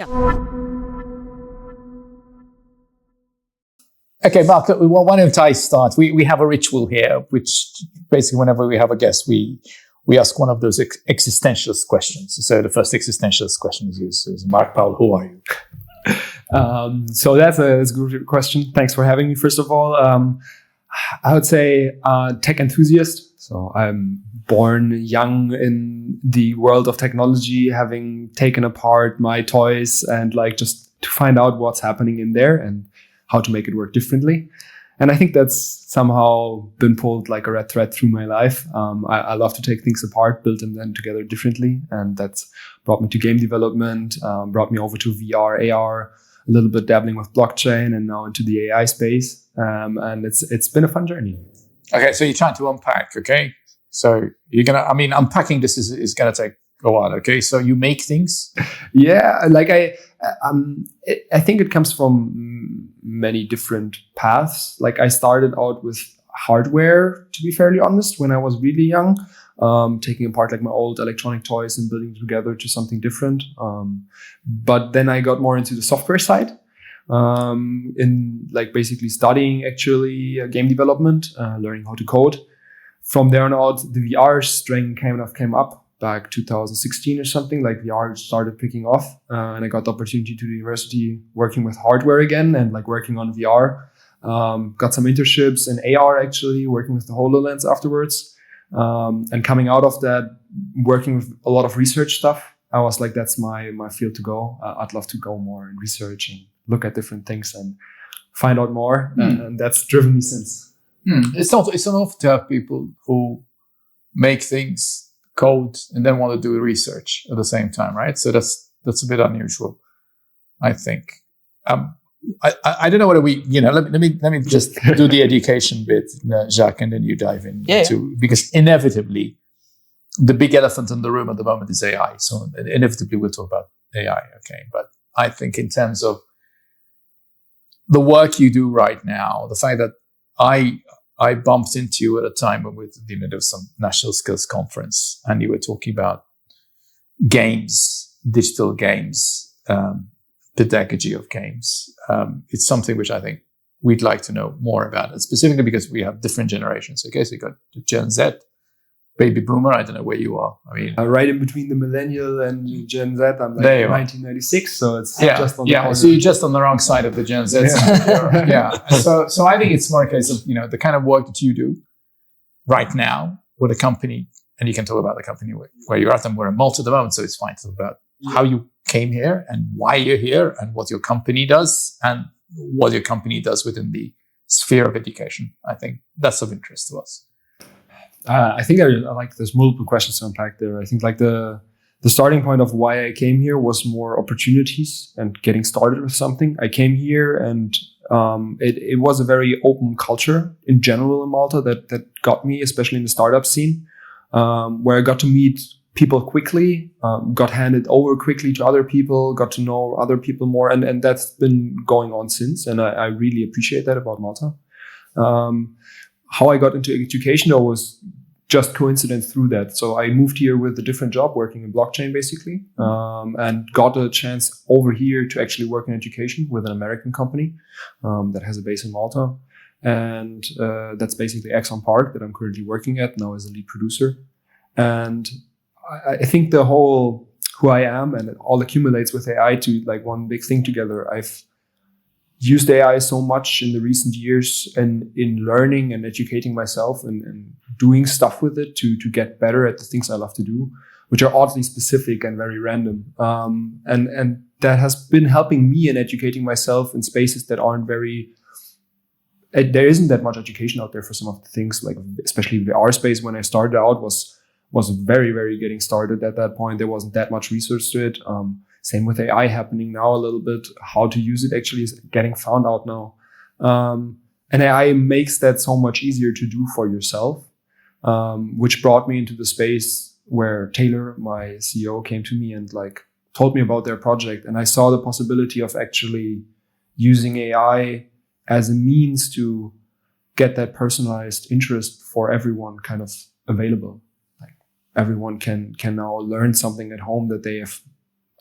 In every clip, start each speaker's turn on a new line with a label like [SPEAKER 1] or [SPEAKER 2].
[SPEAKER 1] Okay, Mark, why don't I start? We have a ritual here, which basically whenever we have a guest, we ask one of those existentialist questions. So the first existentialist question is Marc Paul, who are you?
[SPEAKER 2] So that's a good question. Thanks for having me, first of all. I would say tech enthusiast. So I'm born young in the world of technology, having taken apart my toys and just to find out what's happening in there and how to make it work differently. And I think that's somehow been pulled like a red thread through my life. I love to take things apart, build them then together differently. And that's brought me to game development, brought me over to VR, AR, a little bit dabbling with blockchain, and now into the AI space. And it's been a fun journey.
[SPEAKER 1] Okay, so you're trying to unpack, okay? So unpacking this is going to take a while, okay? So you make things?
[SPEAKER 2] Yeah, I think it comes from many different paths. I started out with hardware, to be fairly honest, when I was really young, taking apart my old electronic toys and building them together to something different. But then I got more into the software side, in basically studying actually game development, learning how to code. From there on out, the VR string came up back 2016 or something. VR started picking off, and I got the opportunity to the university working with hardware again and working on VR. Got some internships in AR actually, working with the HoloLens afterwards. And coming out of that, working with a lot of research stuff, I was like, that's my field to go. I'd love to go more in research and look at different things and find out more. And that's driven me since.
[SPEAKER 1] It's not enough to have people who make things, code, and then want to do research at the same time, right? So that's a bit unusual, I think. I don't know whether we, let me just do the education bit, Jacques, and then you dive in too, because inevitably the big elephant in the room at the moment is AI. So inevitably we'll talk about AI, okay? But I think in terms of the work you do right now, the fact that I bumped into you at a time when there was some national skills conference and you were talking about games, digital games, pedagogy of games. It's something which I think we'd like to know more about, and specifically because we have different generations. Okay, so you got the Gen Z, baby boomer. I don't know where you are.
[SPEAKER 2] Right in between the millennial and Gen Z. I'm 1996, so it's just on the
[SPEAKER 1] so you're just on the wrong side of the Gen Z side. Yeah. So I think it's more a case of the kind of work that you do right now with a company, and you can talk about the company where you're at, and we're in Malta at the moment, so it's fine to talk about how you came here and why you're here and what your company does and what your company does within the sphere of education. I think that's of interest to us.
[SPEAKER 2] I think there's multiple questions to unpack there. I think the starting point of why I came here was more opportunities and getting started with something. I came here and it was a very open culture in general in Malta that got me, especially in the startup scene, where I got to meet people quickly, got handed over quickly to other people, got to know other people more, and that's been going on since. And I really appreciate that about Malta. How I got into education, though, was just coincidence through that. So I moved here with a different job, working in blockchain, basically, and got a chance over here to actually work in education with an American company that has a base in Malta. And that's basically Axon Park that I'm currently working at now as a lead producer. And I think the whole who I am, and it all accumulates with AI to one big thing together. I've used AI so much in the recent years and in learning and educating myself and doing stuff with it to get better at the things I love to do, which are oddly specific and very random. And that has been helping me in educating myself in spaces that aren't very, there isn't that much education out there for some of the things, especially the VR space when I started out was very, very getting started at that point. There wasn't that much research to it. Same with AI happening now a little bit. How to use it actually is getting found out now. And AI makes that so much easier to do for yourself, which brought me into the space where Taylor, my CEO, came to me and told me about their project. And I saw the possibility of actually using AI as a means to get that personalized interest for everyone kind of available. Everyone can now learn something at home that they have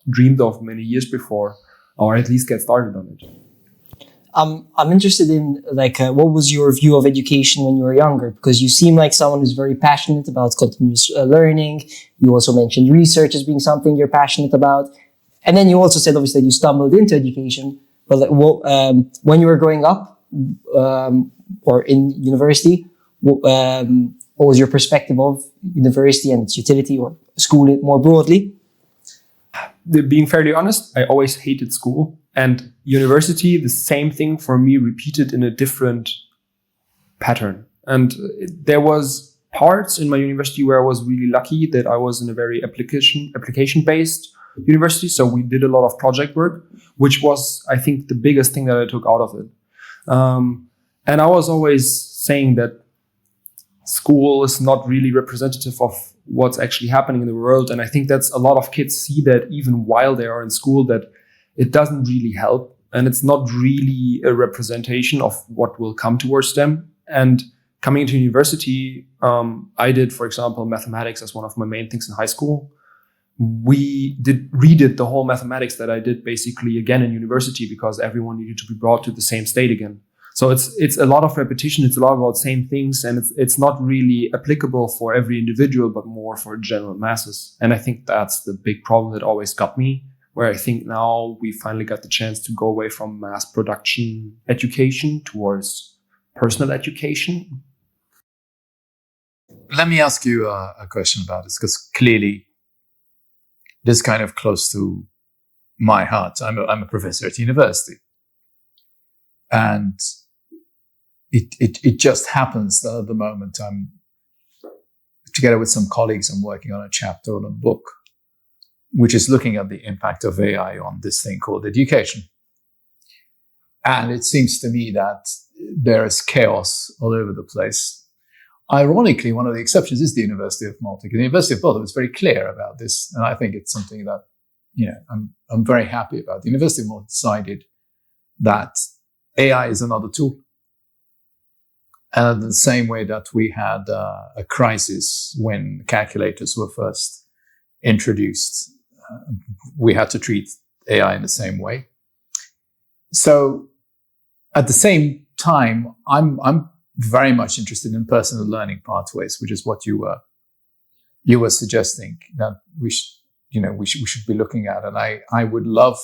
[SPEAKER 2] dreamed of many years before, or at least get started on it.
[SPEAKER 3] I'm interested in what was your view of education when you were younger? Because you seem like someone who's very passionate about continuous learning. You also mentioned research as being something you're passionate about. And then you also said, obviously, that you stumbled into education. But when you were growing up or in university, what was your perspective of university and its utility, or school more broadly?
[SPEAKER 2] Being fairly honest, I always hated school. And university, the same thing for me, repeated in a different pattern. And there was parts in my university where I was really lucky that I was in a very application-based university. So we did a lot of project work, which was, I think, the biggest thing that I took out of it. And I was always saying that school is not really representative of what's actually happening in the world. And I think that's a lot of kids see that even while they are in school, that it doesn't really help. And it's not really a representation of what will come towards them. And coming into university, I did, for example, mathematics as one of my main things in high school. We redid the whole mathematics that I did basically again in university because everyone needed to be brought to the same state again. So it's a lot of repetition. It's a lot about same things, and it's not really applicable for every individual, but more for general masses. And I think that's the big problem that always got me, where I think now we finally got the chance to go away from mass production education towards personal education.
[SPEAKER 1] Let me ask you a question about this, because clearly this is kind of close to my heart. I'm a professor at university. And it just happens that at the moment I'm together with some colleagues, I'm working on a chapter on a book which is looking at the impact of AI on this thing called education. And it seems to me that there is chaos all over the place. Ironically, one of the exceptions is the University of Malta. The University of Malta was very clear about this, and I think it's something that I'm very happy about. The University of Malta decided that AI is another tool. And in the same way that we had a crisis when calculators were first introduced, we had to treat AI in the same way. So at the same time, I'm very much interested in personal learning pathways, which is what you were suggesting that we should be looking at. And I would love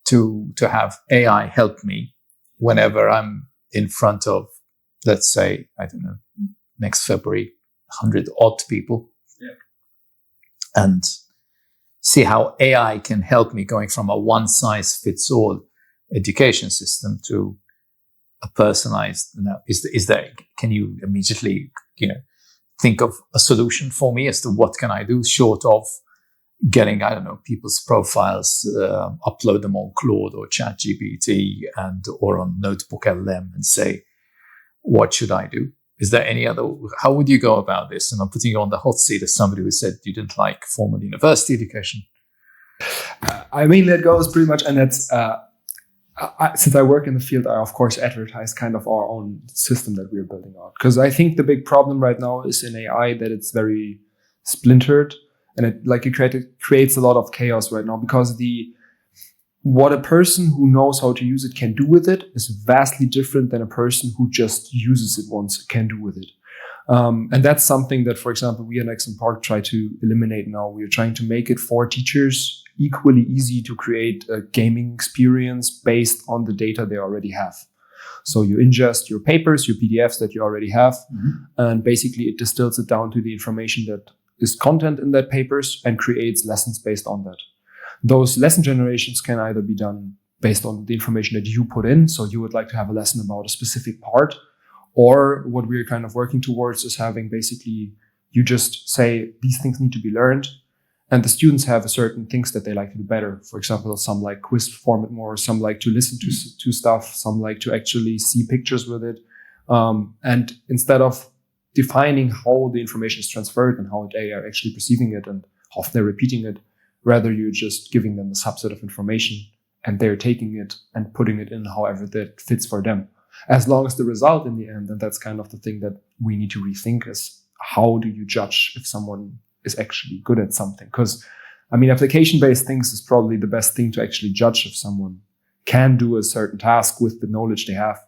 [SPEAKER 1] to have AI help me whenever I'm in front of, let's say, I don't know, next February, 100 odd people. Yeah. And see how AI can help me going from a one-size-fits-all education system to a personalized. Now, can you immediately, think of a solution for me as to what can I do short of getting, I don't know, people's profiles, upload them on Claude or ChatGPT or on Notebook LM and say, what should I do? Is there any other, how would you go about this? And I'm putting you on the hot seat as somebody who said you didn't like formal university education.
[SPEAKER 2] I mean, that goes pretty much, and that's, since I work in the field, I of course advertise kind of our own system that we're building out. Because I think the big problem right now is in AI that it's very splintered, and it creates a lot of chaos right now, because what a person who knows how to use it can do with it is vastly different than a person who just uses it once can do with it. And that's something that, for example, we at Axon Park try to eliminate now. We are trying to make it for teachers equally easy to create a gaming experience based on the data they already have. So you ingest your papers, your PDFs that you already have, and basically it distills it down to the information that is content in that papers and creates lessons based on that. Those lesson generations can either be done based on the information that you put in. So you would like to have a lesson about a specific part, or what we're kind of working towards is having basically, you just say these things need to be learned, and the students have certain things that they like to do better. For example, some like quiz format more, some like to listen to stuff, some like to actually see pictures with it. And instead of defining how the information is transferred and how they are actually perceiving it and how often they're repeating it, rather you're just giving them a subset of information and they're taking it and putting it in however that fits for them. As long as the result in the end, and that's kind of the thing that we need to rethink, is how do you judge if someone is actually good at something? Because I mean, application-based things is probably the best thing to actually judge if someone can do a certain task with the knowledge they have.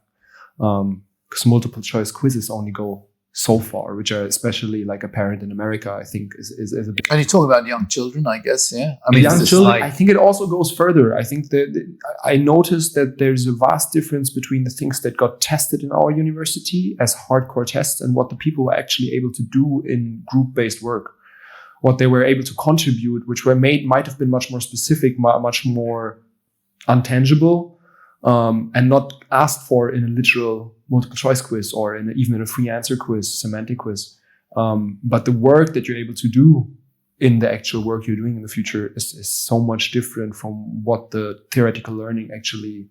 [SPEAKER 2] Because multiple choice quizzes only go so far, which are especially like apparent in America, I think is a bit.
[SPEAKER 1] And you talk about young children, I guess, yeah. I
[SPEAKER 2] mean, young children. I think it also goes further. I think that I noticed that there's a vast difference between the things that got tested in our university as hardcore tests and what the people were actually able to do in group-based work, what they were able to contribute, which might have been much more specific, much more untangible, and not asked for in a literal multiple choice quiz or even in a free answer quiz, semantic quiz. But the work that you're able to do in the actual work you're doing in the future is so much different from what the theoretical learning actually,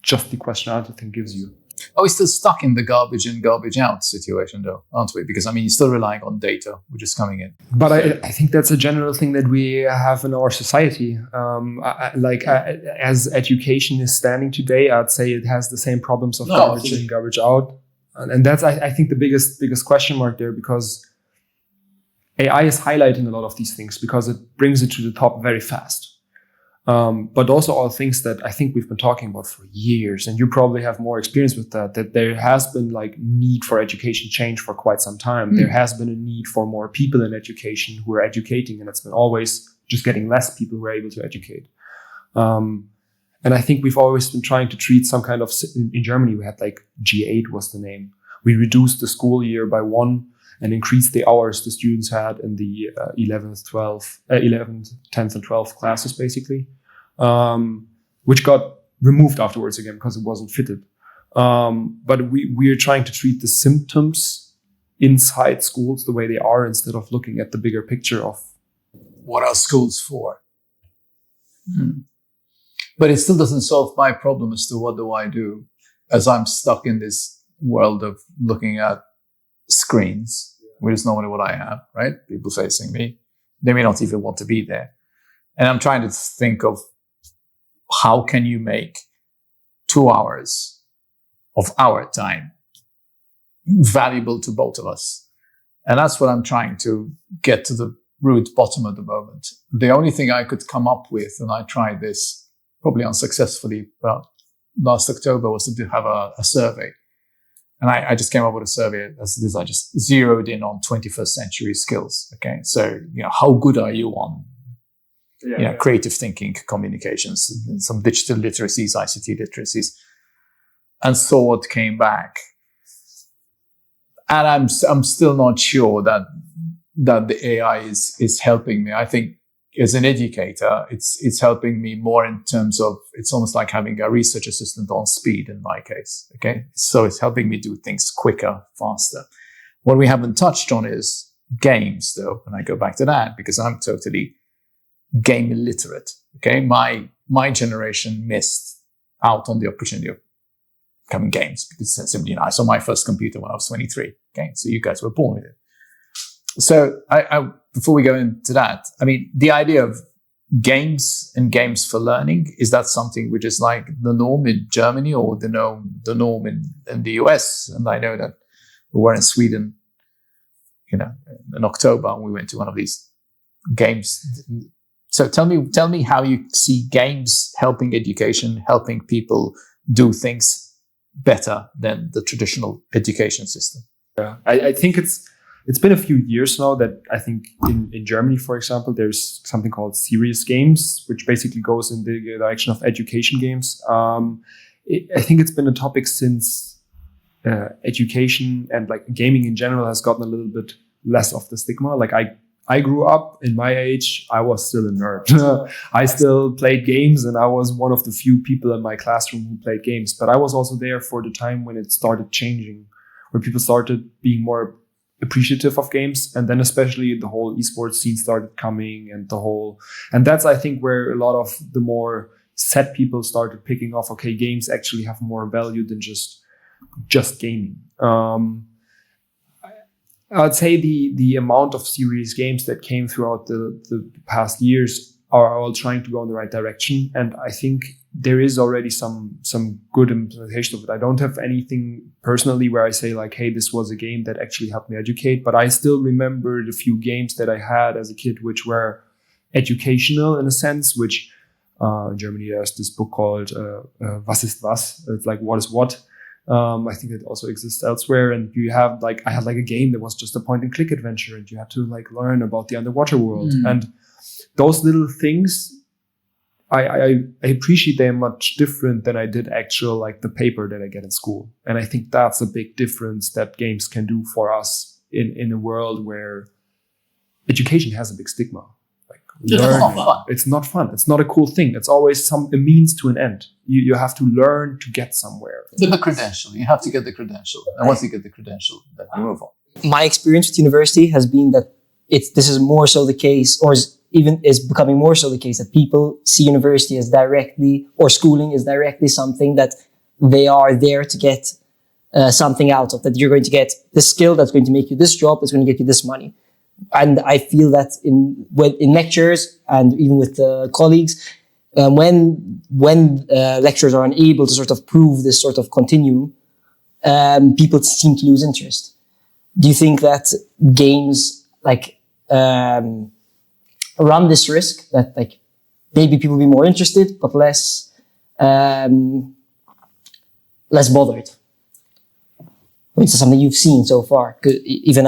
[SPEAKER 2] just the question answer thing gives you.
[SPEAKER 1] Are we still stuck in the garbage in, garbage out situation though, aren't we? Because I mean, you're still relying on data, which is coming in.
[SPEAKER 2] But I think that's a general thing that we have in our society. As education is standing today, I'd say it has the same problems of garbage in, garbage out. And that's, I think, the biggest question mark there, because AI is highlighting a lot of these things because it brings it to the top very fast. But also all things that I think we've been talking about for years, and you probably have more experience with that there has been like need for education change for quite some time. There has been a need for more people in education who are educating, and it's been always just getting less people who are able to educate. And I think we've always been trying to treat some kind of, in Germany, we had like G8 was the name. We reduced the school year by 1 and increased the hours the students had in the 11th, 10th and 12th classes, basically, which got removed afterwards again because it wasn't fitted. But we are trying to treat the symptoms inside schools the way they are instead of looking at the bigger picture of
[SPEAKER 1] what are schools for. But it still doesn't solve my problem as to what do I do, as I'm stuck in this world of looking at screens, which is normally what I have, right? People facing me. They may not even want to be there. And I'm trying to think of how can you make 2 hours of our time valuable to both of us? And that's what I'm trying to get to the root bottom at the moment. The only thing I could come up with, and I tried this probably unsuccessfully, but last October, was to have a survey. And I just came up with a survey as this. I just zeroed in on 21st century skills. Okay. So, how good are you on, creative thinking, communications, some digital literacies, ICT literacies, and saw what came back. And I'm still not sure that the AI is helping me. I think as an educator, it's helping me more in terms of, it's almost like having a research assistant on speed in my case. Okay. So it's helping me do things quicker, faster. What we haven't touched on is games though. And I go back to that because I'm totally game illiterate. Okay. My generation missed out on the opportunity of becoming games because simply, I saw my first computer when I was 23. Okay. So you guys were born with it. So I before we go into that, I mean, the idea of games and games for learning, is that something which is like the norm in Germany or the norm in the US? And I know that we were in Sweden, in October, and we went to one of these games. So tell me how you see games helping education, helping people do things better than the traditional education system.
[SPEAKER 2] Yeah, I think it's been a few years now that I think in Germany, for example, there's something called serious games, which basically goes in the direction of education games. I think it's been a topic since education and like gaming in general has gotten a little bit less of the stigma. Like I grew up in my age, I was still a nerd. I still played games and I was one of the few people in my classroom who played games. But I was also there for the time when it started changing, where people started being more appreciative of games, and then especially the whole esports scene started coming, and that's I think where a lot of the more set people started picking off, okay, games actually have more value than just gaming. I'd say the amount of serious games that came throughout the past years are all trying to go in the right direction, and I think there is already some good implementation of it. I don't have anything personally where I say like, hey, this was a game that actually helped me educate, but I still remember the few games that I had as a kid, which were educational in a sense, which in Germany there's this book called Was ist was? It's like what is what. I think it also exists elsewhere. And you have like, I had like a game that was just a point and click adventure, and you had to like learn about the underwater world. And those little things, I appreciate them much different than I did actual like the paper that I get in school. And I think that's a big difference that games can do for us in a world where education has a big stigma. It's not fun. It's not a cool thing. It's always a means to an end. You have to learn to get somewhere.
[SPEAKER 1] The credential. You have to get the credential. And once you get the credential, then you move on.
[SPEAKER 3] My experience with university has been that this is more so the case, or is becoming more so the case, that people see university as directly, or schooling is directly something that they are there to get something out of, that you're going to get the skill that's going to make you this job, that's going to get you this money. And I feel that in lectures and even with colleagues, when lecturers are unable to sort of prove this sort of continuum, people seem to lose interest. Do you think that games like run this risk that like maybe people will be more interested but less bothered? Which is something you've seen so far. Even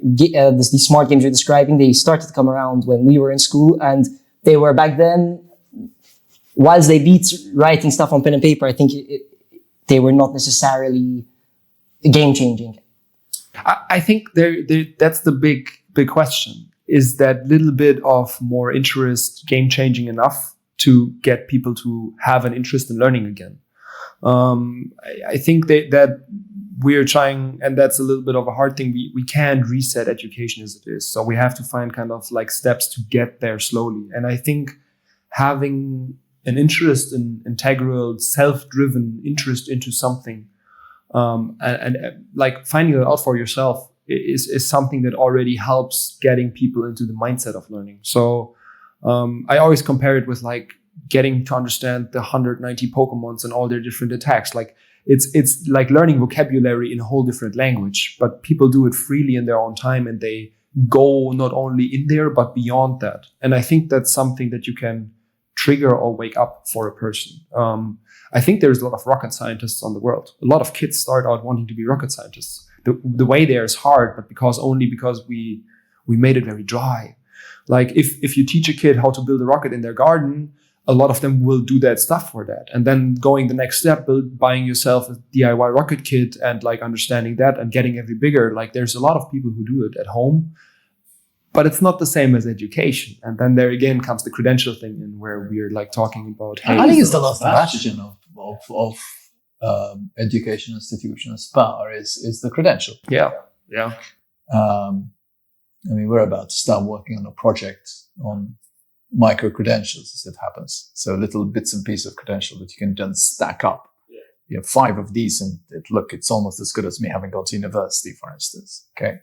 [SPEAKER 3] these smart games you're describing, they started to come around when we were in school, and they were back then, whilst they beat writing stuff on pen and paper, I think they were not necessarily game changing.
[SPEAKER 2] I think that's the big question. Is that little bit of more interest game changing enough to get people to have an interest in learning again? I think that we're trying, and that's a little bit of a hard thing. We can't reset education as it is. So we have to find kind of like steps to get there slowly. And I think having an interest in integral, self-driven interest into something, and like finding it out for yourself is something that already helps getting people into the mindset of learning. So I always compare it with like getting to understand the 190 Pokemons and all their different attacks. Like it's like learning vocabulary in a whole different language, but people do it freely in their own time, and they go not only in there, but beyond that. And I think that's something that you can trigger or wake up for a person. I think there's a lot of rocket scientists on the world. A lot of kids start out wanting to be rocket scientists. The way there is hard, but because we made it very dry. Like if you teach a kid how to build a rocket in their garden, a lot of them will do that stuff for that. And then going the next step, buying yourself a DIY rocket kit and like understanding that and getting every bigger. Like there's a lot of people who do it at home, but it's not the same as education. And then there again comes the credential thing in where we're like talking about. Hey,
[SPEAKER 1] I think it's the last bastion of education institutions' power is the credential.
[SPEAKER 2] Yeah.
[SPEAKER 1] I mean, we're about to start working on a project on micro credentials, as it happens. So little bits and pieces of credential that you can then stack up. Yeah. You have 5 of these, and it's almost as good as me having gone to university, for instance. Okay.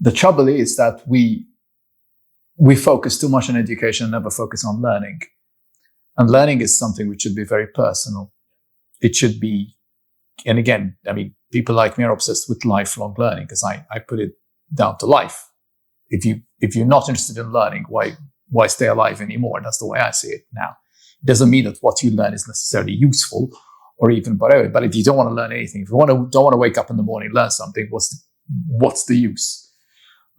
[SPEAKER 1] The trouble is that we focus too much on education and never focus on learning. And learning is something which should be very personal. It should be, and again, I mean, people like me are obsessed with lifelong learning because I put it down to life. If you're not interested in learning, why stay alive anymore? That's the way I see it now. It doesn't mean that what you learn is necessarily useful or even whatever. But if you don't want to learn anything, if you don't want to wake up in the morning and learn something, what's the use?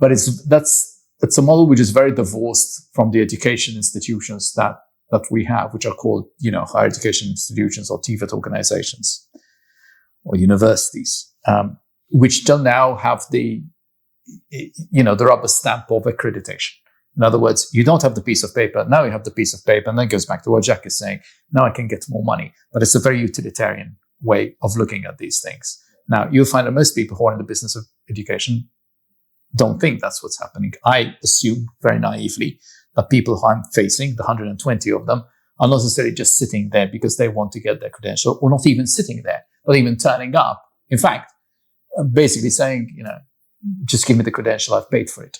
[SPEAKER 1] But it's a model which is very divorced from the education institutions that we have, which are called, higher education institutions or TVET organizations or universities, which don't now have the rubber stamp of accreditation. In other words, you don't have the piece of paper. Now you have the piece of paper. And that goes back to what Jack is saying. Now I can get more money. But it's a very utilitarian way of looking at these things. Now, you'll find that most people who are in the business of education don't think that's what's happening. I assume very naively that people who I'm facing, the 120 of them, are not necessarily just sitting there because they want to get their credential, or not even sitting there, not even turning up. In fact, basically saying, just give me the credential, I've paid for it.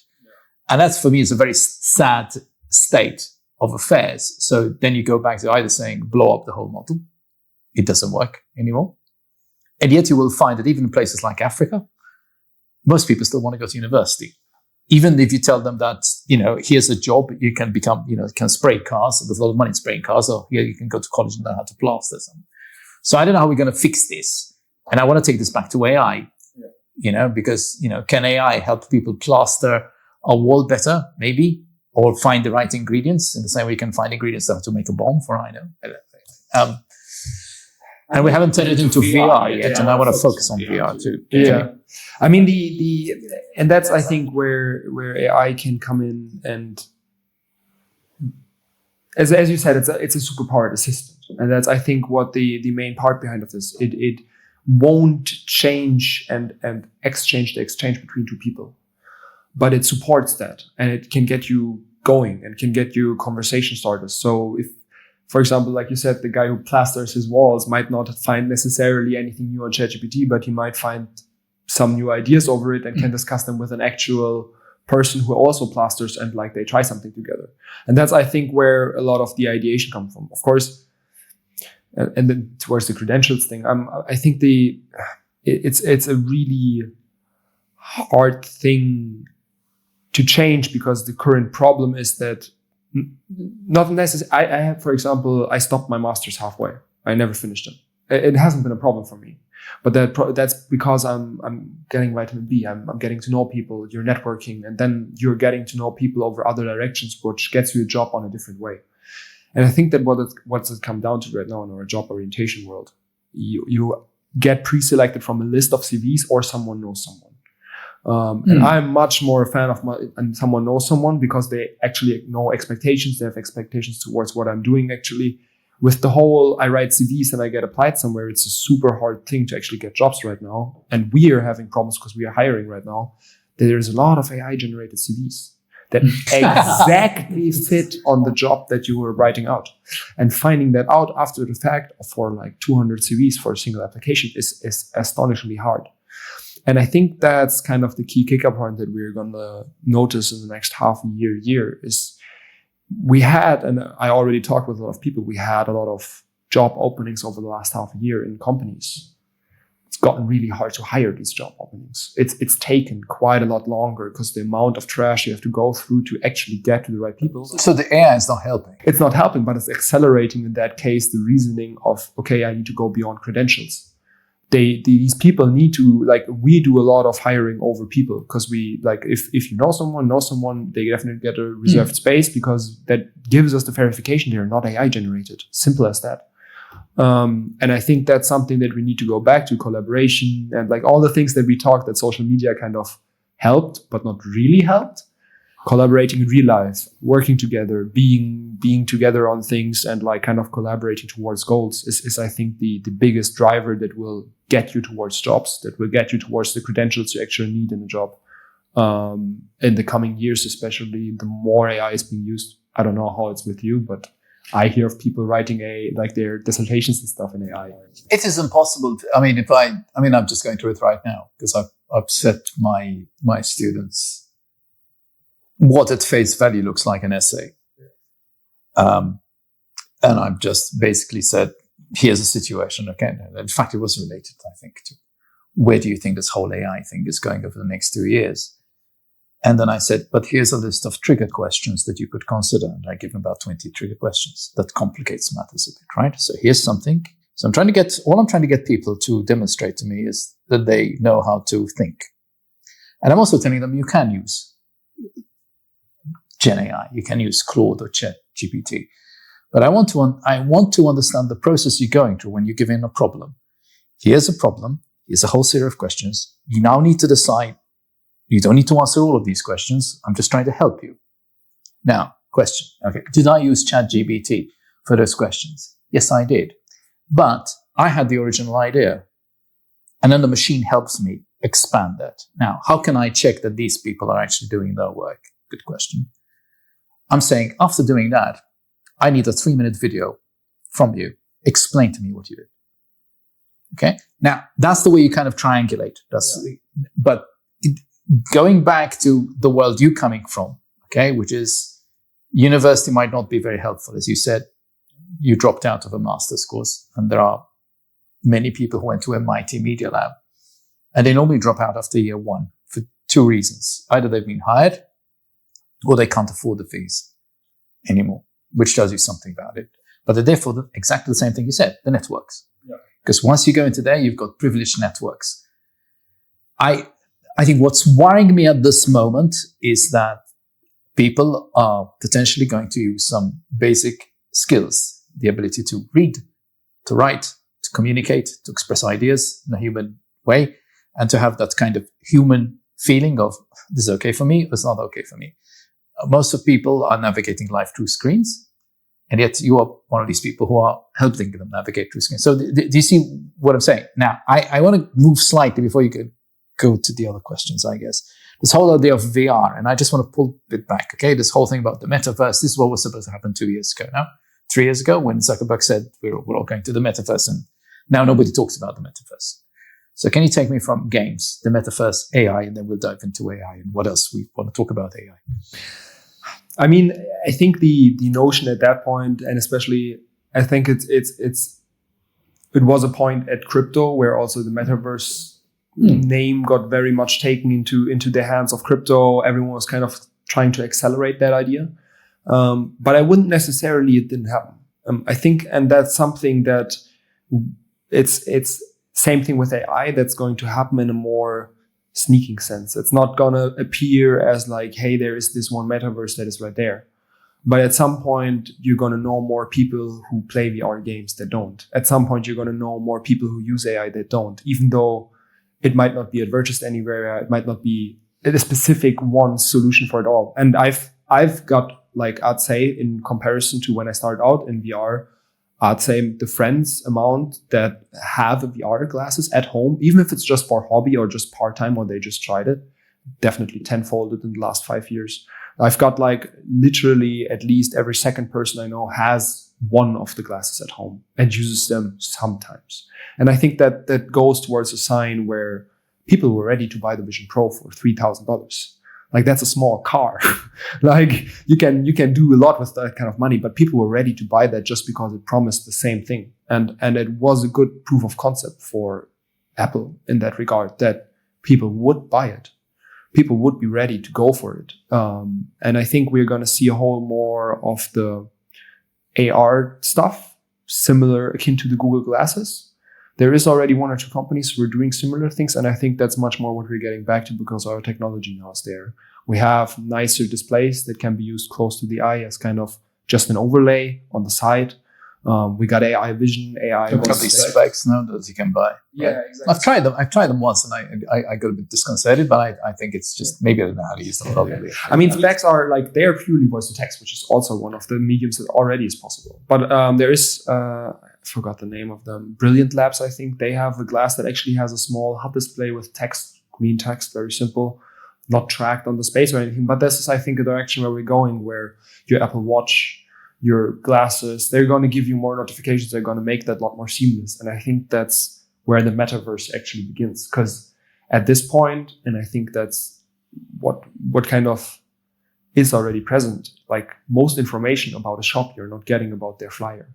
[SPEAKER 1] And that's, for me, is a very sad state of affairs. So then you go back to either saying, blow up the whole model. It doesn't work anymore. And yet you will find that even in places like Africa, most people still want to go to university. even if you tell them that, here's a job, you can become, you can spray cars. There's a lot of money in spraying cars. Or here you can go to college and learn how to plaster something. So I don't know how we're going to fix this. And I want to take this back to AI, because, can AI help people plaster a wall better? Maybe. Or find the right ingredients in the same way you can find ingredients to make a bomb, for I know. And we haven't turned it into VR yet, and I want to focus on VR too.
[SPEAKER 2] Yeah, I mean and that's I think where AI can come in, and as you said, it's a superpowered assistant, and that's I think what the main part behind of this. It won't change and exchange the exchange between two people, but it supports that, and it can get you going and can get you conversation starters. So if, for example, like you said, the guy who plasters his walls might not find necessarily anything new on ChatGPT, but he might find some new ideas over it and can discuss them with an actual person who also plasters, and like they try something together. And that's, I think, where a lot of the ideation comes from. Of course, and then towards the credentials thing, I think it's a really hard thing to change, because the current problem is that not necessarily. I have, for example, I stopped my master's halfway. I never finished it. It hasn't been a problem for me, but that's because I'm getting vitamin B. I'm getting to know people. You're networking, and then you're getting to know people over other directions, which gets you a job on a different way. And I think that what's it come down to right now in our job orientation world, you get pre-selected from a list of CVs, or someone knows someone. And I'm much more a fan of and someone knows someone, because they actually know expectations. They have expectations towards what I'm doing. Actually, with the whole, I write CVs and I get applied somewhere. It's a super hard thing to actually get jobs right now. And we are having problems because we are hiring right now. There's a lot of AI generated CVs that exactly fit on the job that you were writing out. And finding that out after the fact for like 200 CVs for a single application is astonishingly hard. And I think that's kind of the key kicker point that we're going to notice in the next half a year is we had, and I already talked with a lot of people, we had a lot of job openings over the last half a year in companies. It's gotten really hard to hire these job openings. It's taken quite a lot longer because the amount of trash you have to go through to actually get to the right people.
[SPEAKER 1] So the AI is not helping.
[SPEAKER 2] It's not helping, but it's accelerating in that case the reasoning of, okay, I need to go beyond credentials. These people need to, like, we do a lot of hiring over people because we, like, if you know someone, they definitely get a reserved space because that gives us the verification they're not AI generated. Simple as that. And I think that's something that we need to go back to, collaboration and like all the things that we talked that social media kind of helped, but not really helped. Collaborating in real life, working together, being together on things and like kind of collaborating towards goals is I think the biggest driver that will get you towards jobs, that will get you towards the credentials you actually need in a job. In the coming years, especially the more AI is being used. I don't know how it's with you, but I hear of people writing their dissertations and stuff in AI.
[SPEAKER 1] It is impossible. I'm just going through it right now because I've set my students what at face value looks like an essay. And I've just basically said, here's a situation. Okay. In fact, it was related, I think, to where do you think this whole AI thing is going over the next 2 years? And then I said, but here's a list of trigger questions that you could consider. And I give them about 20 trigger questions. That complicates matters a bit, right? So here's something. So I'm trying to get people to demonstrate to me is that they know how to think. And I'm also telling them you can use Gen AI. You can use Claude or ChatGPT. But I want to understand the process you're going through when you give in a problem. Here's a problem. Here's a whole series of questions. You now need to decide. You don't need to answer all of these questions. I'm just trying to help you. Now, question. Okay. Did I use ChatGPT for those questions? Yes, I did. But I had the original idea. And then the machine helps me expand that. Now, how can I check that these people are actually doing their work? Good question. I'm saying after doing that, I need a 3-minute video from you. Explain to me what you did. Okay. Now that's the way you kind of triangulate. But going back to the world you're coming from, okay, which is university might not be very helpful. As you said, you dropped out of a master's course and there are many people who went to MIT Media Lab and they normally drop out after year 1 for two reasons. Either they've been hired or they can't afford the fees anymore, which tells you something about it. But they're there for exactly the same thing you said, the networks. Because once you go into there, you've got privileged networks. I think what's worrying me at this moment is that people are potentially going to use some basic skills, the ability to read, to write, to communicate, to express ideas in a human way, and to have that kind of human feeling of this is okay for me, or it's not okay for me. Most of people are navigating life through screens, and yet you are one of these people who are helping them navigate through screens. So do you see what I'm saying? Now, I want to move slightly before you go to the other questions, I guess. This whole idea of VR, and I just want to pull it back, okay? This whole thing about the metaverse, this is what was supposed to happen 2 years ago now. 3 years ago when Zuckerberg said we're all going to the metaverse, and now nobody talks about the metaverse. So can you take me from games, the metaverse, AI, and then we'll dive into AI and what else we want to talk about AI?
[SPEAKER 2] I mean, I think the notion at that point, and especially I think it was a point at crypto where also the metaverse name got very much taken into the hands of crypto. Everyone was kind of trying to accelerate that idea. But I wouldn't necessarily, it didn't happen. I think, and that's something that it's same thing with AI, that's going to happen in a more sneaking sense. It's not going to appear as like, hey, there is this one metaverse that is right there. But at some point, you're going to know more people who play VR games that don't. At some point, you're going to know more people who use AI that don't, even though it might not be advertised anywhere. It might not be a specific one solution for it all. And I've got, like, I'd say in comparison to when I started out in VR, I'd say the friends amount that have VR glasses at home, even if it's just for hobby or just part-time or they just tried it, definitely tenfolded in the last 5 years. I've got like literally at least every second person I know has one of the glasses at home and uses them sometimes. And I think that goes towards a sign where people were ready to buy the Vision Pro for $3,000. Like, that's a small car. Like, you can do a lot with that kind of money, but people were ready to buy that just because it promised the same thing. And it was a good proof of concept for Apple in that regard, that people would buy it. People would be ready to go for it. And I think we're going to see a whole more of the AR stuff, similar, akin to the Google glasses. There is already one or two companies who are doing similar things, and I think that's much more what we're getting back to because our technology now is there. We have nicer displays that can be used close to the eye as kind of just an overlay on the side. We got AI vision, AI.
[SPEAKER 1] You've got these specs now that you can buy.
[SPEAKER 2] Yeah,
[SPEAKER 1] right?
[SPEAKER 2] exactly.
[SPEAKER 1] I've tried them once, and I got a bit disconcerted, but I think it's just maybe I don't know how to use them properly.
[SPEAKER 2] I mean, specs are like, they are purely voice to text, which is also one of the mediums that already is possible. But there is, I forgot the name of them, Brilliant Labs, I think. They have a glass that actually has a small HUD display with text, green text, very simple, not tracked on the space or anything. But this is, I think, a direction where we're going, where your Apple Watch, your glasses, they're going to give you more notifications. They're going to make that a lot more seamless. And I think that's where the metaverse actually begins. Because at this point, and I think that's what kind of is already present, like most information about a shop, you're not getting about their flyer.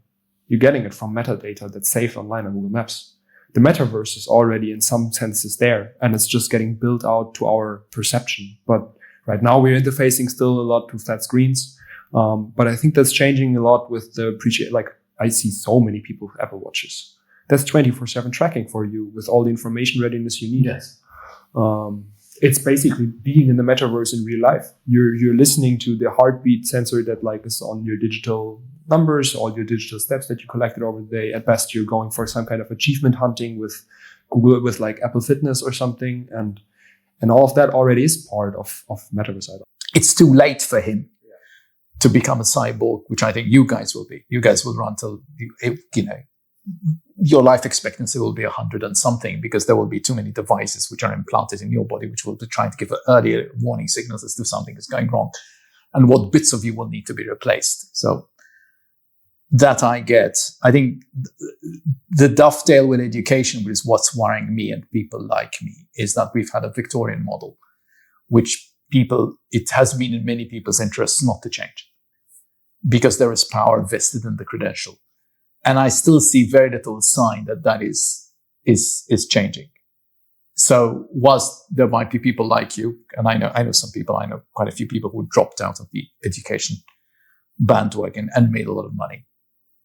[SPEAKER 2] You're getting it from metadata that's saved online on Google Maps. The metaverse is already in some senses there, and it's just getting built out to our perception. But right now we're interfacing still a lot with flat screens. But I think that's changing a lot with the like, I see so many people with Apple Watches. That's 24/7 tracking for you with all the information readiness you need.
[SPEAKER 1] Yes.
[SPEAKER 2] It's basically being in the metaverse in real life. You're listening to the heartbeat sensor that like is on your digital numbers, all your digital steps that you collected over the day. At best, you're going for some kind of achievement hunting with Google, with like Apple Fitness or something. And all of that already is part of metaverse.
[SPEAKER 1] It's too late for him to become a cyborg, which I think you guys will be. You guys will run till, your life expectancy will be 100 and something, because there will be too many devices which are implanted in your body, which will be trying to give earlier warning signals as to something is going wrong, and what bits of you will need to be replaced. So that I get. I think the dovetail with education, which is what's worrying me and people like me, is that we've had a Victorian model, which it has been in many people's interests not to change, because there is power vested in the credential. And I still see very little sign that is changing. So whilst there might be people like you, and I know some people, I know quite a few people who dropped out of the education bandwagon and made a lot of money,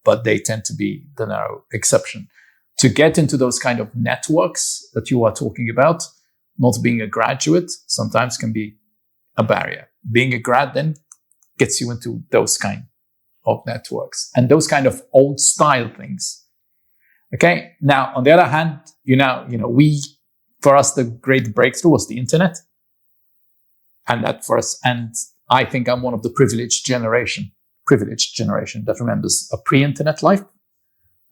[SPEAKER 1] but they tend to be the narrow exception. To get into those kind of networks that you are talking about, not being a graduate sometimes can be a barrier. Being a grad then gets you into those kind of networks and those kind of old style things. Okay. Now, on the other hand, for us, the great breakthrough was the internet. And that for us, and I think I'm one of the privileged generation that remembers a pre-internet life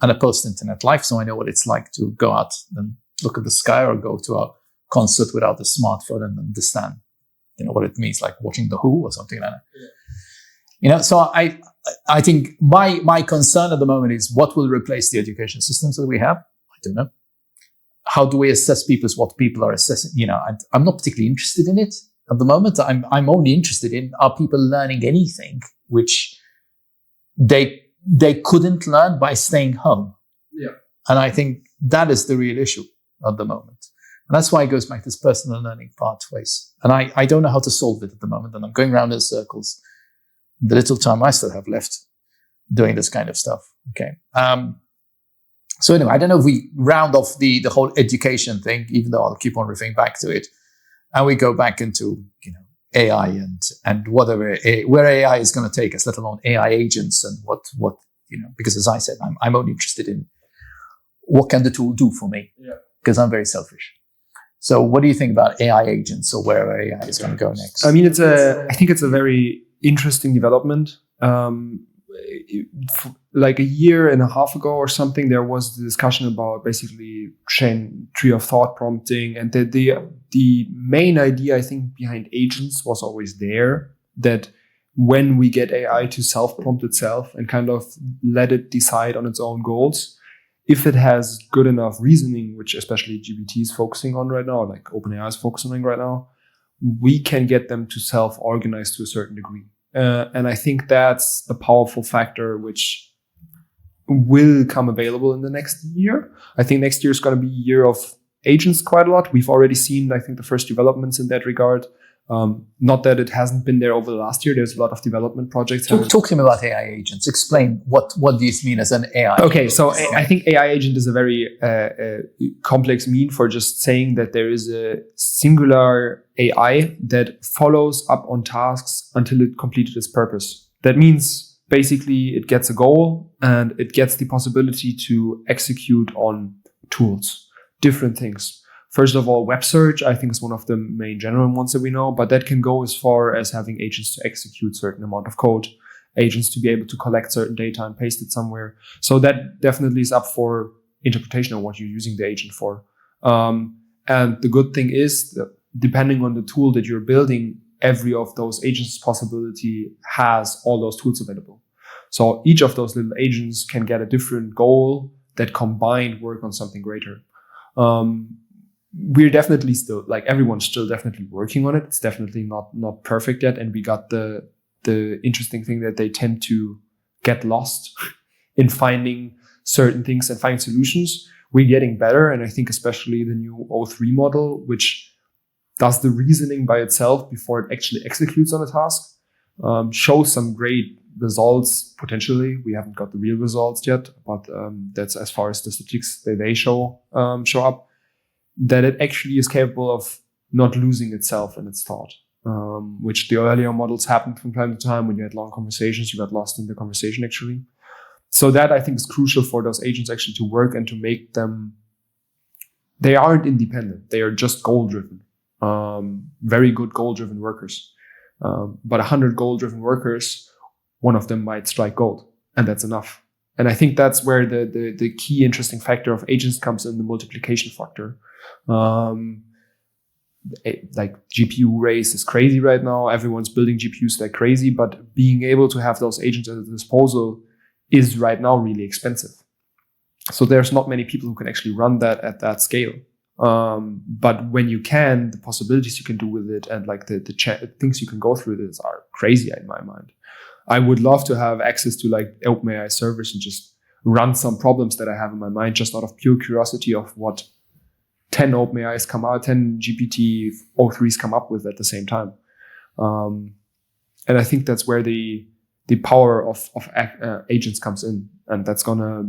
[SPEAKER 1] and a post-internet life. So I know what it's like to go out and look at the sky or go to a concert without a smartphone and understand, what it means, like watching The Who or something like that. Yeah. So I think my concern at the moment is what will replace the education systems that we have? I don't know. How do we assess people is what people are assessing? I'm not particularly interested in it at the moment. I'm only interested in, are people learning anything which they couldn't learn by staying home?
[SPEAKER 2] Yeah.
[SPEAKER 1] And I think that is the real issue at the moment. And that's why it goes back to this personal learning pathways. And I don't know how to solve it at the moment. And I'm going around in circles. The little time I still have left doing this kind of stuff. Okay. So anyway, I don't know if we round off the whole education thing, even though I'll keep on referring back to it. And we go back into, AI and whatever, where AI is going to take us, let alone AI agents and what because as I said, I'm only interested in what can the tool do for me? Yeah. Because I'm very selfish. So what do you think about AI agents or where AI is going to go next?
[SPEAKER 2] I mean, I think it's a very interesting development. Like a year and a half ago or something, there was the discussion about basically chain tree of thought prompting, and the main idea I think behind agents was always there, that when we get AI to self-prompt itself and kind of let it decide on its own goals, if it has good enough reasoning, which especially GPT is focusing on right now, like OpenAI is focusing on right now, we can get them to self-organize to a certain degree. And I think that's a powerful factor which will come available in the next year. I think next year is going to be a year of agents quite a lot. We've already seen, I think, the first developments in that regard. Not that it hasn't been there over the last year. There's a lot of development projects.
[SPEAKER 1] Talk to me about AI agents. Explain what do you mean as an AI?
[SPEAKER 2] Okay, so I think AI agent is a very complex mean for just saying that there is a singular AI that follows up on tasks until it completed its purpose. That means basically it gets a goal and it gets the possibility to execute on tools, different things. First of all, web search, I think, is one of the main general ones that we know, but that can go as far as having agents to execute certain amount of code, agents to be able to collect certain data and paste it somewhere. So that definitely is up for interpretation of what you're using the agent for. And the good thing is that depending on the tool that you're building, every of those agents possibility has all those tools available. So each of those little agents can get a different goal that combined work on something greater. We're definitely still, like, everyone's still definitely working on it. It's definitely not perfect yet. And we got the interesting thing that they tend to get lost in finding certain things and finding solutions. We're getting better. And I think especially the new O3 model, which does the reasoning by itself before it actually executes on a task, shows some great results potentially. We haven't got the real results yet, but that's as far as the statistics that they show up. That it actually is capable of not losing itself in its thought, which the earlier models happened from time to time. When you had long conversations, you got lost in the conversation actually. So that I think is crucial for those agents actually to work and to make them, they aren't independent. They are just goal-driven, very good goal-driven workers. But 100 goal-driven workers, one of them might strike gold, and that's enough. And I think that's where the key interesting factor of agents comes in, the multiplication factor. Like GPU race is crazy right now. Everyone's building GPUs like crazy, but being able to have those agents at the disposal is right now really expensive. So there's not many people who can actually run that at that scale. But when you can, the possibilities you can do with it and like the things you can go through this are crazy in my mind. I would love to have access to like OpenAI servers and just run some problems that I have in my mind just out of pure curiosity of what 10 OpenAIs come out, 10 GPT-03s come up with at the same time. And I think that's where the power of agents comes in. And that's going to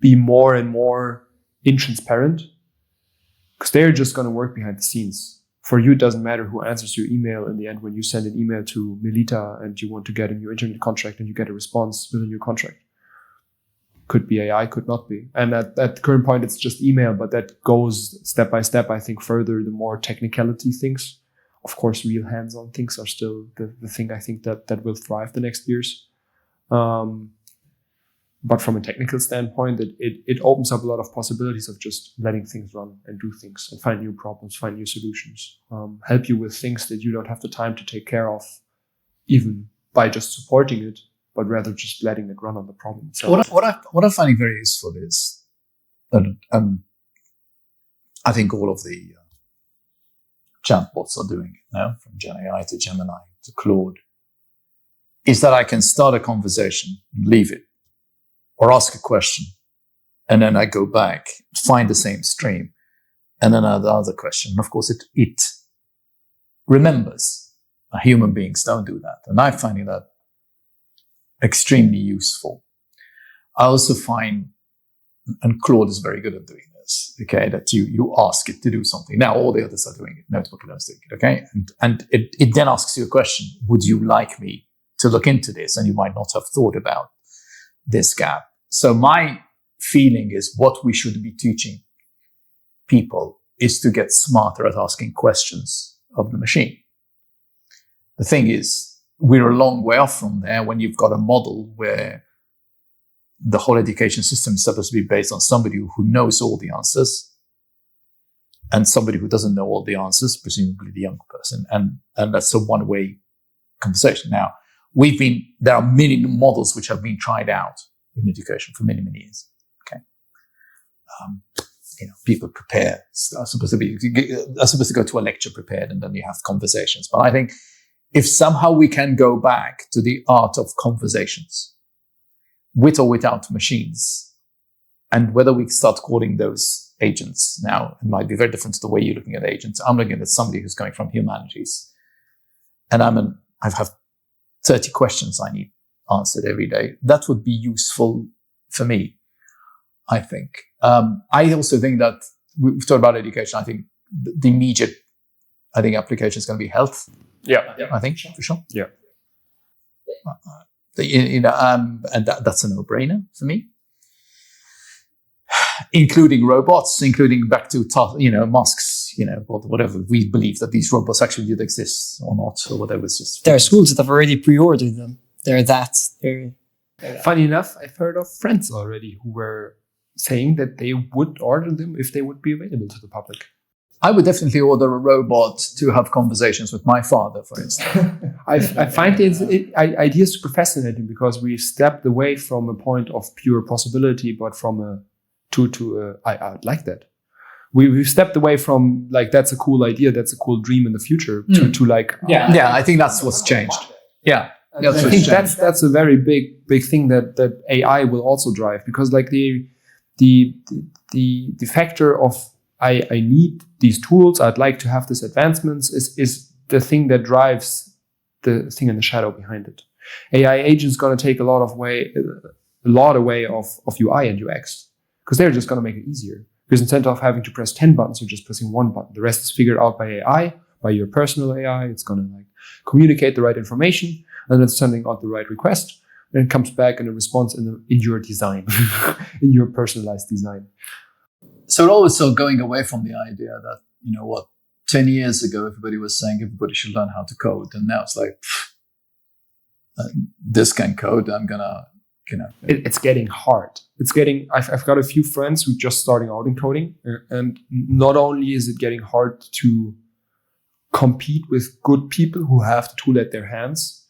[SPEAKER 2] be more and more intransparent, because they're just going to work behind the scenes. For you, it doesn't matter who answers your email in the end when you send an email to Melita and you want to get a new internet contract and you get a response with a new contract. Could be AI, could not be. And at the current point, it's just email, but that goes step by step, I think, further, the more technicality things. Of course, real hands-on things are still the thing I think that will thrive the next years. But from a technical standpoint, it opens up a lot of possibilities of just letting things run and do things and find new problems, find new solutions, help you with things that you don't have the time to take care of, even by just supporting it, but rather just letting it run on the problem itself.
[SPEAKER 1] What I find very useful is, and I think all of the chatbots are doing it now, from GenAI to Gemini to Claude, is that I can start a conversation, leave it, or ask a question, and then I go back, find the same stream, and then another question. And of course, it remembers. Human beings don't do that. And I'm finding that extremely useful. I also find, and Claude is very good at doing this, okay, that you ask it to do something. Now all the others are doing it. Notebook is doing it, okay? And it then asks you a question. Would you like me to look into this? And you might not have thought about this gap. So my feeling is what we should be teaching people is to get smarter at asking questions of the machine. The thing is, we're a long way off from there when you've got a model where the whole education system is supposed to be based on somebody who knows all the answers and somebody who doesn't know all the answers, presumably the young person. And that's a one-way conversation. Now, there are many models which have been tried out in education for many, many years. Okay. People are supposed to go to a lecture prepared, and then you have conversations. But I think if somehow we can go back to the art of conversations, with or without machines, and whether we start calling those agents now, it might be very different to the way you're looking at agents. I'm looking at somebody who's coming from humanities, and I have 30 questions I need answered every day. That would be useful for me, I think. I also think that we've talked about education. I think the immediate, application is going to be health.
[SPEAKER 2] Yeah.
[SPEAKER 1] I think, for sure.
[SPEAKER 2] Yeah.
[SPEAKER 1] And that's a no-brainer for me. Including robots, including back to, Musk's, whatever. We believe that these robots actually did exist or not, or whatever. It's just.
[SPEAKER 3] There are schools that have already pre-ordered them. They're
[SPEAKER 2] Funny enough, I've heard of friends already who were saying that they would order them if they would be available to the public.
[SPEAKER 1] I would definitely order a robot to have conversations with my father, for instance.
[SPEAKER 2] I find the idea super fascinating because we've stepped away from a point of pure possibility, but from I like that. We've stepped away from that's a cool idea, that's a cool dream in the future to
[SPEAKER 1] I think that's what's changed. Yeah.
[SPEAKER 2] I think that's a very big thing that AI will also drive, because the factor of I need these tools, I'd like to have these advancements is the thing that drives the thing in the shadow behind it. AI agents going to take a lot away of UI and UX, because they're just going to make it easier. Because instead of having to press 10 buttons, you're just pressing one button. The rest is figured out by AI, by your personal AI. It's going to communicate the right information, and it's sending out the right request, and it comes back in a response in your design, in your personalized design.
[SPEAKER 1] So we're also going away from the idea that, 10 years ago, everybody was saying everybody should learn how to code. And now it's this can code, I'm going to,
[SPEAKER 2] It's getting hard. I've got a few friends who just starting out in coding. And not only is it getting hard to compete with good people who have the tool at their hands,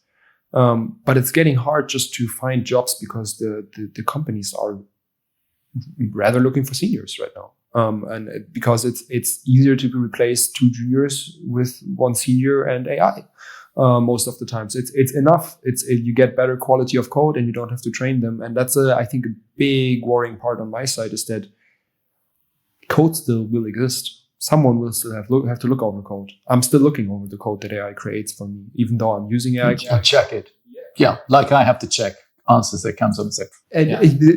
[SPEAKER 2] but it's getting hard just to find jobs because the companies are rather looking for seniors right now. Because it's easier to replace 2 juniors with 1 senior and AI. Most of the times it's enough. You get better quality of code and you don't have to train them. And that's I think a big worrying part on my side, is that code still will exist. someone will still have to look over code. I'm still looking over the code that AI creates for me, even though I'm using AI.
[SPEAKER 1] You check it. Yeah, like I have to check answers that comes on the set.
[SPEAKER 2] And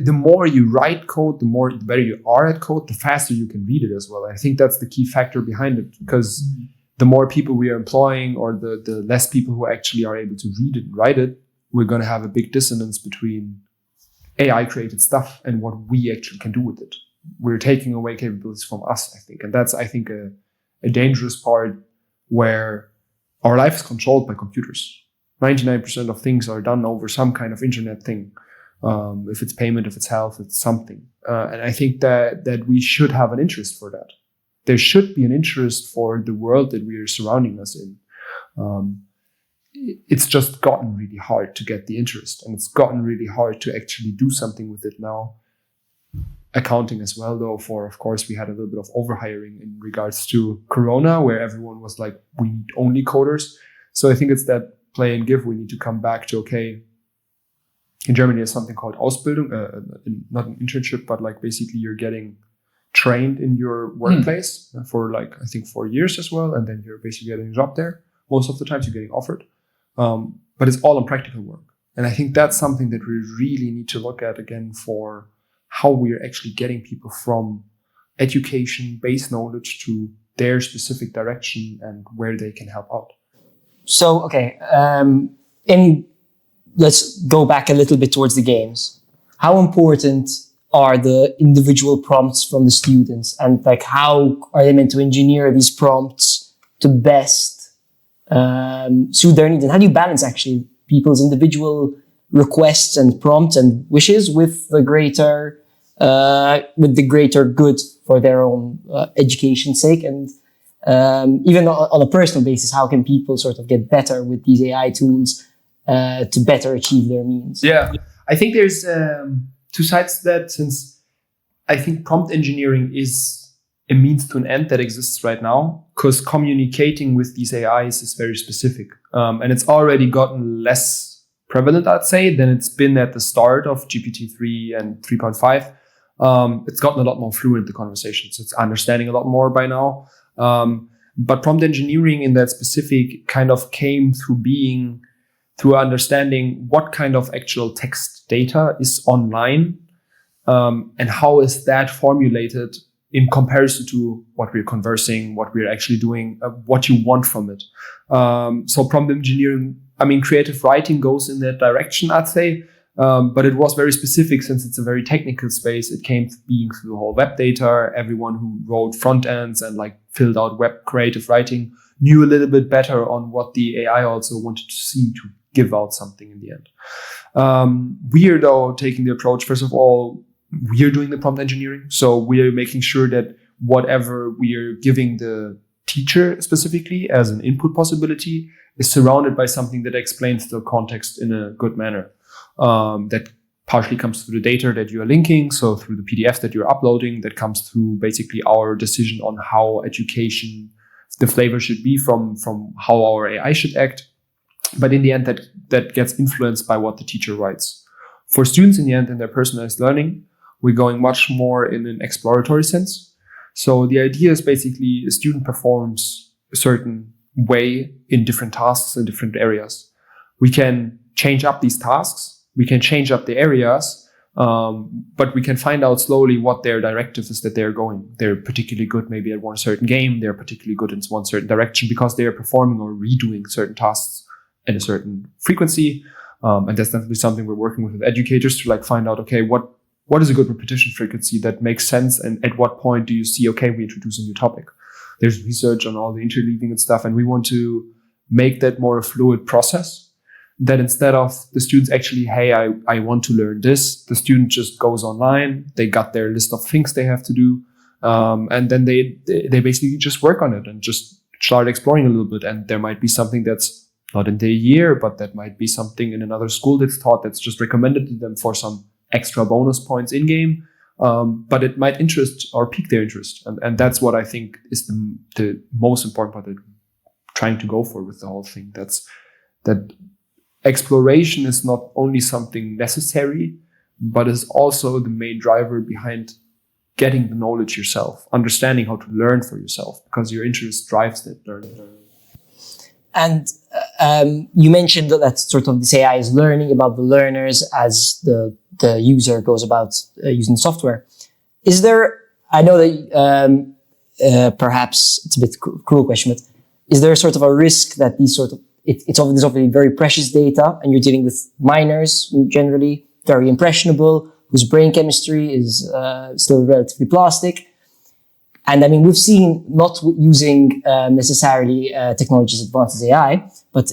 [SPEAKER 2] the more you write code, the better you are at code, the faster you can read it as well. I think that's the key factor behind it, because the more people we are employing, or the less people who actually are able to read it and write it, we're going to have a big dissonance between AI created stuff and what we actually can do with it. We're taking away capabilities from us, I think. And that's, I think, a dangerous part where our life is controlled by computers. 99% of things are done over some kind of internet thing. If it's payment, if it's health, it's something. And I think that we should have an interest for that. There should be an interest for the world that we are surrounding us in. It's just gotten really hard to get the interest, and it's gotten really hard to actually do something with it now. Accounting as well, though, for, of course, we had a little bit of overhiring in regards to Corona, where everyone was like, we need only coders. So I think it's that play and give. We need to come back to, okay, in Germany there's something called Ausbildung, not an internship, but like basically you're getting trained in your workplace for like, I think 4 years as well. And then you're basically getting a job there. Most of the times you're getting offered. But it's all on practical work. And I think that's something that we really need to look at again for how we are actually getting people from education, base knowledge to their specific direction and where they can help out.
[SPEAKER 3] So, okay, let's go back a little bit towards the games. How important are the individual prompts from the students, and like how are they meant to engineer these prompts to best suit their needs? And how do you balance actually people's individual requests and prompts and wishes with the greater good for their own education's sake? And even on a personal basis, how can people sort of get better with these AI tools to better achieve their means?
[SPEAKER 2] Yeah, I think there's two sides to that, since I think prompt engineering is a means to an end that exists right now, because communicating with these AIs is very specific. And it's already gotten less prevalent, I'd say, than it's been at the start of GPT-3 and 3.5. It's gotten a lot more fluent, the conversations. It's understanding a lot more by now. But prompt engineering in that specific kind of came through understanding what kind of actual text data is online, and how is that formulated in comparison to what we're conversing, what we're actually doing, what you want from it. So prompt engineering, I mean, creative writing goes in that direction, I'd say. But it was very specific, since it's a very technical space. It came being through the whole web data. Everyone who wrote front ends and like filled out web creative writing knew a little bit better on what the AI also wanted to see to give out something in the end. We are though taking the approach, first of all, we are doing the prompt engineering. So we are making sure that whatever we are giving the teacher specifically as an input possibility is surrounded by something that explains the context in a good manner. That partially comes through the data that you are linking, so through the PDFs that you're uploading, that comes through basically our decision on how education, the flavor should be from how our AI should act. But in the end, that gets influenced by what the teacher writes. For students in the end, in their personalized learning, we're going much more in an exploratory sense. So the idea is basically a student performs a certain way in different tasks in different areas. We can change up these tasks. We can change up the areas, but we can find out slowly what their directive is that they're going. They're particularly good maybe at one certain game. They're particularly good in one certain direction because they are performing or redoing certain tasks at a certain frequency. And that's definitely something we're working with educators to like find out, okay, what is a good repetition frequency that makes sense? And at what point do you see, okay, we introduce a new topic? There's research on all the interleaving and stuff. And we want to make that more a fluid process. That instead of the students actually, hey, I want to learn this, the student just goes online, they got their list of things they have to do, and then they basically just work on it and just start exploring a little bit. And there might be something that's not in their year, but that might be something in another school that's taught that's just recommended to them for some extra bonus points in-game, but it might interest or pique their interest. And that's what I think is the most important part that I'm trying to go for with the whole thing. That exploration is not only something necessary, but is also the main driver behind getting the knowledge yourself, understanding how to learn for yourself, because your interest drives that learning.
[SPEAKER 3] And you mentioned that sort of this AI is learning about the learners as the user goes about using software. Is there, I know that perhaps it's a bit cruel question, but is there sort of a risk that these sort of, it's obviously very precious data and you're dealing with minors who generally very impressionable, whose brain chemistry is still relatively plastic. And I mean, we've seen not using necessarily technologies as advanced as AI, but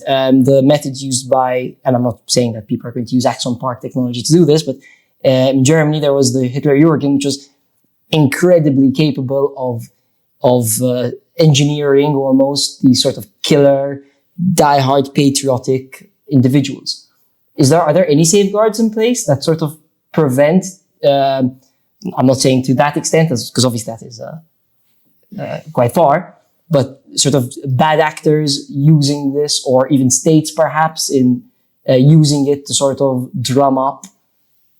[SPEAKER 3] the methods used by, and I'm not saying that people are going to use Axon Park technology to do this, but in Germany there was the Hitler Jürgen, which was incredibly capable of engineering almost these sort of killer, diehard patriotic individuals. Are there any safeguards in place that sort of prevent? I'm not saying to that extent, because obviously that is quite far, but sort of bad actors using this, or even states perhaps in using it to sort of drum up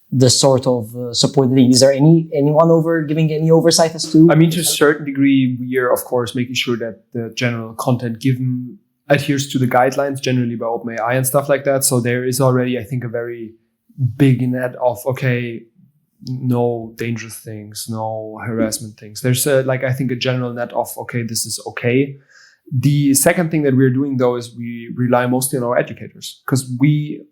[SPEAKER 3] the sort of support they need. Is there anyone giving any oversight as to?
[SPEAKER 2] I mean, to a certain degree, we are of course making sure that the general content given adheres to the guidelines generally by OpenAI and stuff like that. So there is already, I think, a very big net of, okay, no dangerous things, no harassment things. There's I think a general net of, okay, this is okay. The second thing that we're doing though is we rely mostly on our educators, because we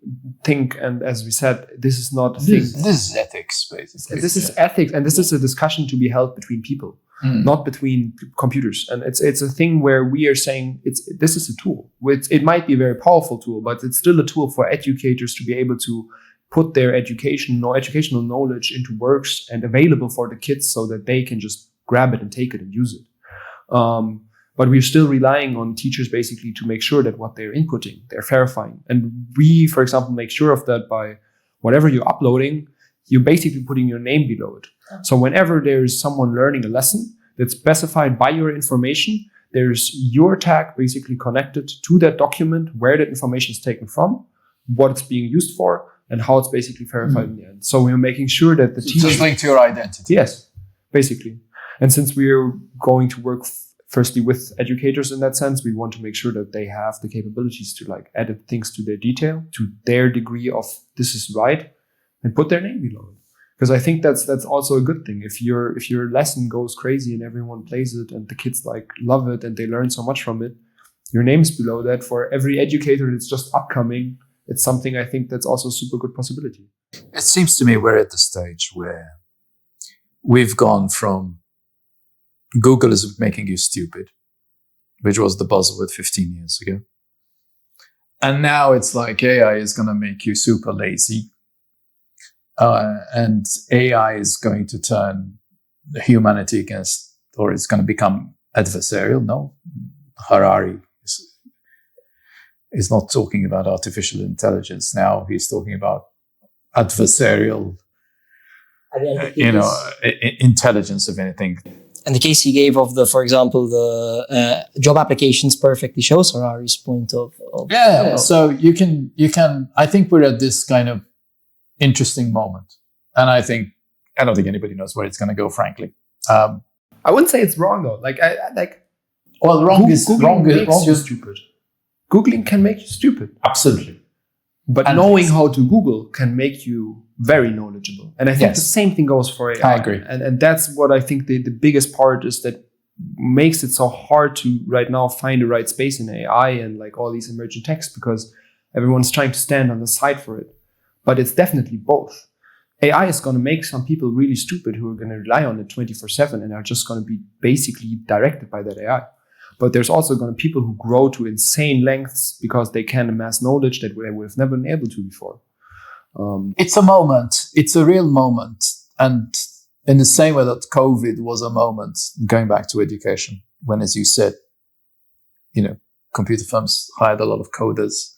[SPEAKER 2] think, and as we said, this is not a thing.
[SPEAKER 1] This is ethics, basically.
[SPEAKER 2] This is ethics, and this is a discussion to be held between people, not between computers. And it's a thing where we are saying this is a tool. It might be a very powerful tool, but it's still a tool for educators to be able to put their educational knowledge into works and available for the kids so that they can just grab it and take it and use it. But we're still relying on teachers basically to make sure that what they're inputting, they're verifying. And we, for example, make sure of that by whatever you're uploading, you're basically putting your name below it. So whenever there is someone learning a lesson that's specified by your information, there's your tag basically connected to that document, where that information is taken from, what it's being used for, and how it's basically verified in the end. So we're making sure that the teacher...
[SPEAKER 1] Just linked to your identity.
[SPEAKER 2] Yes, basically. And since we're going to work firstly with educators in that sense, we want to make sure that they have the capabilities to edit things to their detail, to their degree of this is right, and put their name below it. Because I think that's also a good thing. If your lesson goes crazy and everyone plays it and the kids love it and they learn so much from it, your name's below that. For every educator that's just upcoming, it's something I think that's also a super good possibility.
[SPEAKER 1] It seems to me we're at the stage where we've gone from Google is making you stupid, which was the buzzword 15 years ago. And now it's like AI is going to make you super lazy. And AI is going to turn humanity against, or it's going to become adversarial. No, Harari is not talking about artificial intelligence now. He's talking about adversarial, intelligence, if anything.
[SPEAKER 3] And the case he gave of for example, the job applications perfectly shows Harari's point of
[SPEAKER 1] So you can, I think we're at this kind of interesting moment. And I don't think anybody knows where it's going to go, frankly.
[SPEAKER 2] I wouldn't say it's wrong though.
[SPEAKER 1] Wrong is
[SPEAKER 2] stupid. Googling can make you stupid.
[SPEAKER 1] Absolutely.
[SPEAKER 2] But knowing how to Google can make you very knowledgeable. And I think the same thing goes for AI.
[SPEAKER 1] I agree.
[SPEAKER 2] And that's what I think the biggest part is that makes it so hard to right now find the right space in AI and all these emerging texts, because everyone's trying to stand on the side for it. But it's definitely both. AI is going to make some people really stupid who are going to rely on it 24/7 and are just going to be basically directed by that AI. But there's also going to be people who grow to insane lengths because they can amass knowledge that they would have never been able to before.
[SPEAKER 1] It's a moment. It's a real moment. And in the same way that COVID was a moment, going back to education, when, as you said, computer firms hired a lot of coders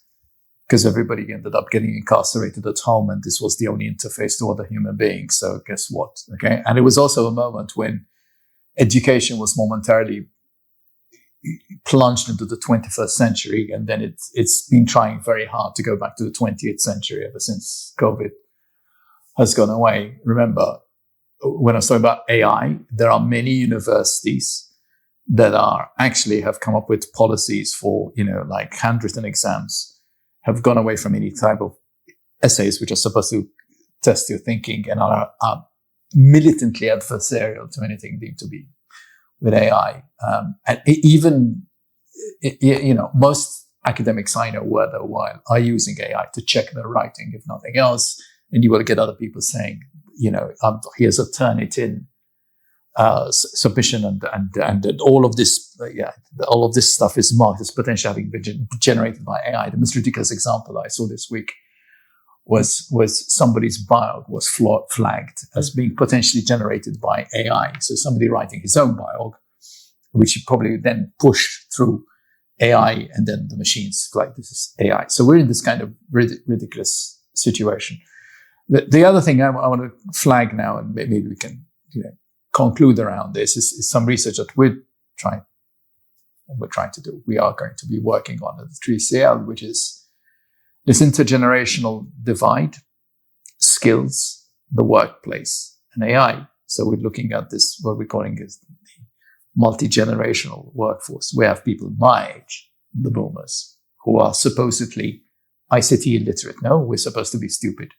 [SPEAKER 1] because everybody ended up getting incarcerated at home, and this was the only interface to other human beings. So guess what? Okay. And it was also a moment when education was momentarily plunged into the 21st century, and then it's been trying very hard to go back to the 20th century ever since COVID has gone away. Remember, when I was talking about AI, there are many universities that are actually have come up with policies for, like handwritten exams, have gone away from any type of essays which are supposed to test your thinking and are militantly adversarial to anything deemed to be with AI. And even, most academics I know worth a while are using AI to check their writing, if nothing else. And you will get other people saying, here's a Turnitin submission, and all of this, all of this stuff is marked as potentially having been generated by AI. The most ridiculous example I saw this week was somebody's biog was flagged as being potentially generated by AI. So somebody writing his own biog, which he probably then pushed through AI, and then the machines flag this is AI. So we're in this kind of ridiculous situation. The other thing I want to flag now, and maybe we can conclude around this, is some research that we're trying to do. We are going to be working on at the 3CL, which is this intergenerational divide, skills, the workplace, and AI. So we're looking at this, what we're calling is the multi-generational workforce. We have people my age, the boomers, who are supposedly ICT illiterate. No, we're supposed to be stupid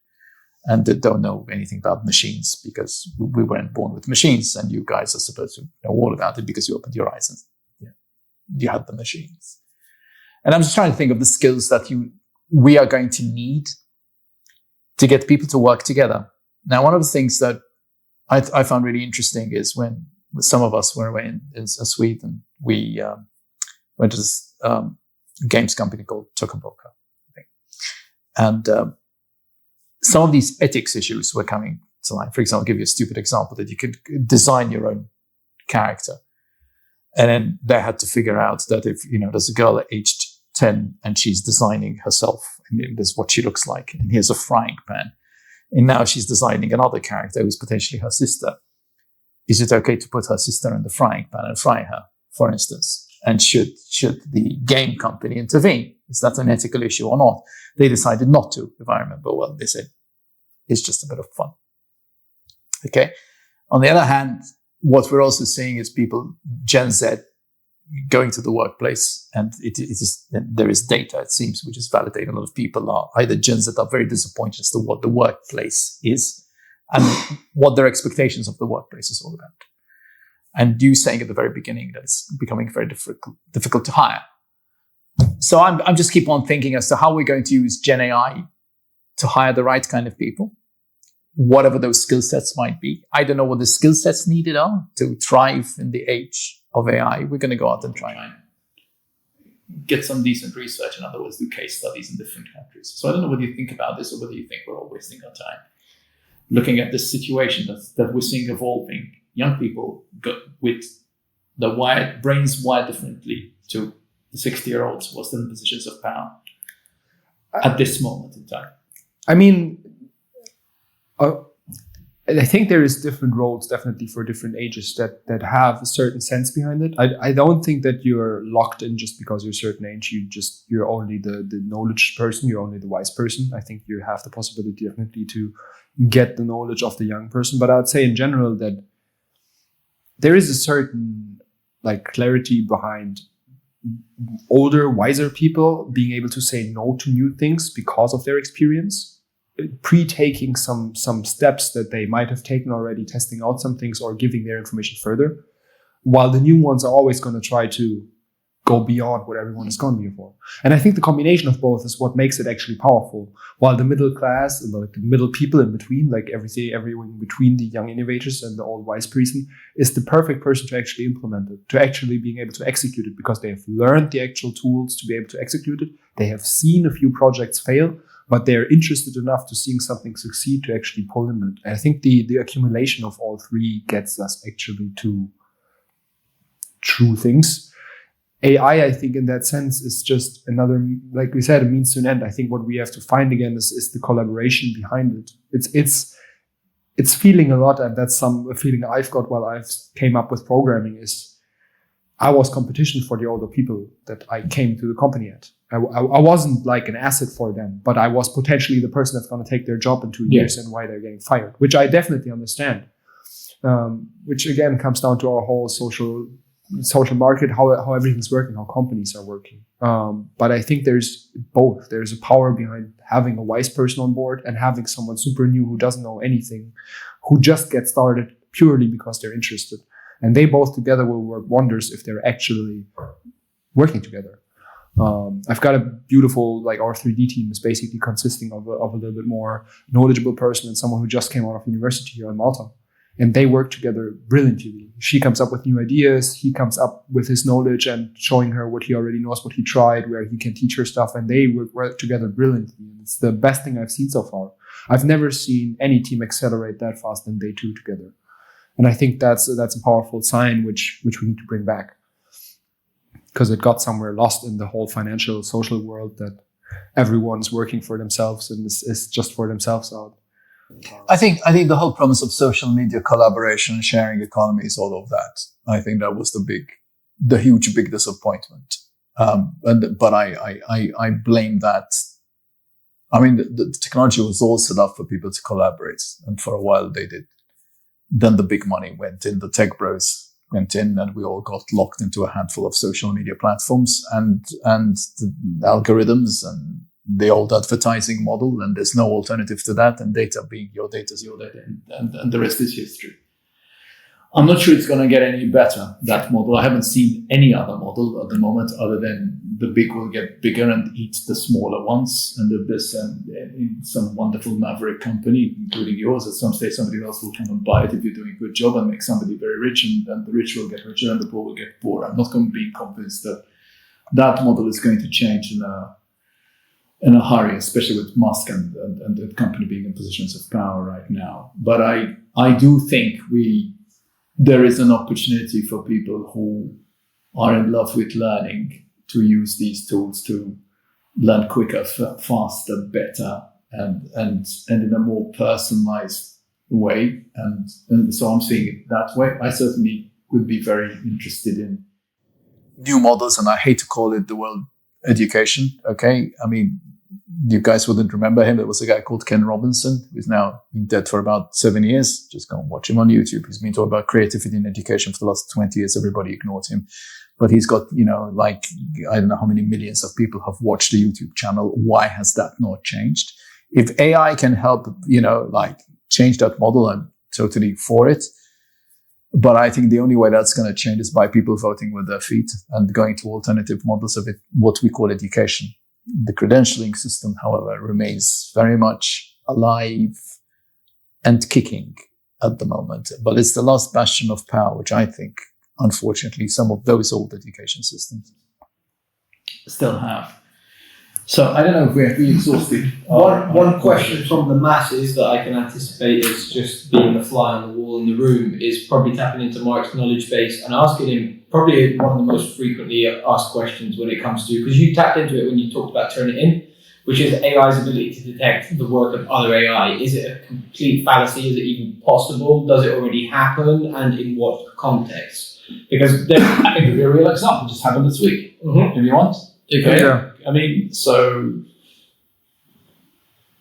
[SPEAKER 1] and that don't know anything about machines because we weren't born with machines, and you guys are supposed to know all about it because you opened your eyes and you had the machines. And I'm just trying to think of the skills that we are going to need to get people to work together. Now, one of the things that I found really interesting is when some of us were away in Sweden, we went to this games company called Tokaboka, I think. And some of these ethics issues were coming to light. For example, I'll give you a stupid example that you could design your own character. And then they had to figure out that if, there's a girl aged 10 and she's designing herself, and this is what she looks like, and here's a frying pan. And now she's designing another character who's potentially her sister. Is it okay to put her sister in the frying pan and fry her, for instance? And should the game company intervene? Is that an ethical issue or not? They decided not to, if I remember well. They said, it's just a bit of fun. Okay. On the other hand, what we're also seeing is people, Gen Z, going to the workplace, and there is data, it seems, which is validating. A lot of people are either Gen Z are very disappointed as to what the workplace is and what their expectations of the workplace is all about. And you saying at the very beginning that it's becoming very difficult to hire. So I'm just keep on thinking as to how we're going to use Gen AI to hire the right kind of people, whatever those skill sets might be. I don't know what the skill sets needed are to thrive in the age of AI. We're going to go out and try and get some decent research. In other words, do case studies in different countries. So I don't know what you think about this, or whether you think we're all wasting our time looking at this situation that we're seeing evolving. Young people with the brains wired differently to the 60-year-olds was in positions of power at this moment in time.
[SPEAKER 2] I mean, I think there is different roles definitely for different ages that have a certain sense behind it. I don't think that you're locked in just because you're a certain age. You're only the knowledge person. You're only the wise person. I think you have the possibility definitely to get the knowledge of the young person. But I'd say in general that there is a certain clarity behind older, wiser people being able to say no to new things because of their experience, pre-taking some steps that they might have taken already, testing out some things or giving their information further, while the new ones are always going to try to go beyond what everyone has gone before. And I think the combination of both is what makes it actually powerful. While the middle class, the middle people in between, everyone between the young innovators and the old wise person, is the perfect person to actually implement it, to actually being able to execute it, because they have learned the actual tools to be able to execute it. They have seen a few projects fail, but they're interested enough to seeing something succeed to actually pull in it. And I think the accumulation of all three gets us actually to true things. AI, I think, in that sense, is just another, like we said, a means to an end. I think what we have to find again is the collaboration behind it. It's feeling a lot, and that's a feeling I've got while I've came up with programming, is I was competition for the older people that I came to the company at. I wasn't like an asset for them, but I was potentially the person that's going to take their job in 2 years and why they're getting fired, which I definitely understand. which again comes down to our whole social market, how everything's working, how companies are working. But I think there's both. There's a power behind having a wise person on board and having someone super new who doesn't know anything, who just gets started purely because they're interested. And they both together will work wonders if they're actually working together. I've got a beautiful, like, our 3D team is basically consisting of a little bit more knowledgeable person and someone who just came out of university here in Malta. And they work together brilliantly. She comes up with new ideas. He comes up with his knowledge and showing her what he already knows, what he tried, where he can teach her stuff. And they work together brilliantly. And it's the best thing I've seen so far. I've never seen any team accelerate that fast than they two together. And I think that's a powerful sign which we need to bring back. Because it got somewhere lost in the whole financial, social world that everyone's working for themselves and is just for themselves out.
[SPEAKER 1] I think the whole promise of social media collaboration and sharing economy is all of that. I think that was the huge big disappointment. But I blame that. I mean, the technology was all set up for people to collaborate, and for a while they did. Then the big money went in, the tech bros went in, and we all got locked into a handful of social media platforms and the algorithms and the old advertising model, and there's no alternative to that, and data being your data is your data, and the rest is history. I'm not sure it's going to get any better, that model. I haven't seen any other model at the moment other than the big will get bigger and eat the smaller ones, and there's some wonderful maverick company, including yours, at some stage somebody else will come and buy it if you're doing a good job and make somebody very rich, and the rich will get richer and the poor will get poorer. I'm not going to be convinced that that model is going to change in a hurry, especially with Musk and the company being in positions of power right now. But I do think there is an opportunity for people who are in love with learning to use these tools to learn quicker, faster, better, and in a more personalized way. And so I'm seeing it that way. I certainly would be very interested in new models, and I hate to call it the world education. Okay, I mean, you guys wouldn't remember him. There was a guy called Ken Robinson, who's now been dead for about 7 years. Just go and watch him on YouTube. He's been talking about creativity in education for the last 20 years. Everybody ignored him. But he's got, like, I don't know how many millions of people have watched the YouTube channel. Why has that not changed? If AI can help, change that model, I'm totally for it. But I think the only way that's going to change is by people voting with their feet and going to alternative models of it, what we call education. The credentialing system, however, remains very much alive and kicking at the moment. But it's the last bastion of power, which I think, unfortunately, some of those old education systems still have. So I don't know if we exhausted.
[SPEAKER 4] One question from the masses that I can anticipate is just being the fly on the wall in the room is probably tapping into Mark's knowledge base and asking him probably one of the most frequently asked questions when it comes to, because you tapped into it when you talked about Turnitin, which is AI's ability to detect the work of other AI. Is it a complete fallacy? Is it even possible? Does it already happen? And in what context? Because
[SPEAKER 1] I can give you a real example. Just happened this week. If you want. Okay. Yeah. I mean, so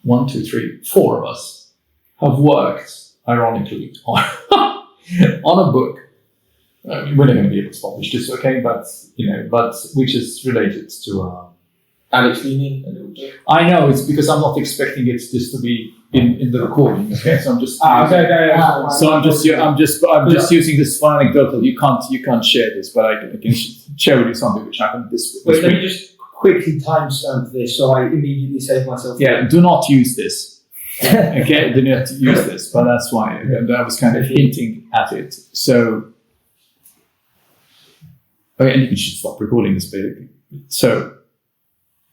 [SPEAKER 1] 1, 2, 3, 4 of us have worked, ironically, on a book. We're not going to be able to publish this, okay? But which is related to
[SPEAKER 4] Alex Lenin.
[SPEAKER 1] I know, it's because I'm not expecting this to be in the recording, okay? So I'm just I'm just using this for anecdotal. You can't share this, but I can share with you something which happened this week.
[SPEAKER 4] Let me just quickly timestamp this so I immediately save myself.
[SPEAKER 1] Yeah, do not use this. Okay, do not use this, but that's why. And I was kind of hinting at it. So, okay, and you should stop recording this basically. So,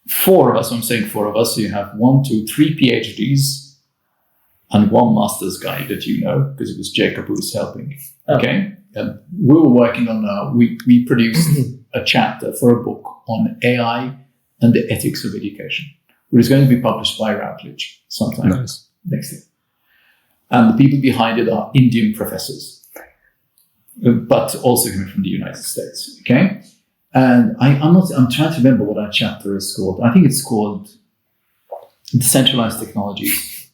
[SPEAKER 1] 4 of us, I'm saying 4 of us, so you have 1, 2, 3 PhDs and 1 master's guy that you know, because it was Jacob who was helping. Okay? And we were working on, we produced a chapter for a book on AI and the ethics of education, which is going to be published by Routledge sometime next year. And the people behind it are Indian professors, but also coming from the United States. Okay? And I'm trying to remember what our chapter is called. I think it's called Decentralized Technologies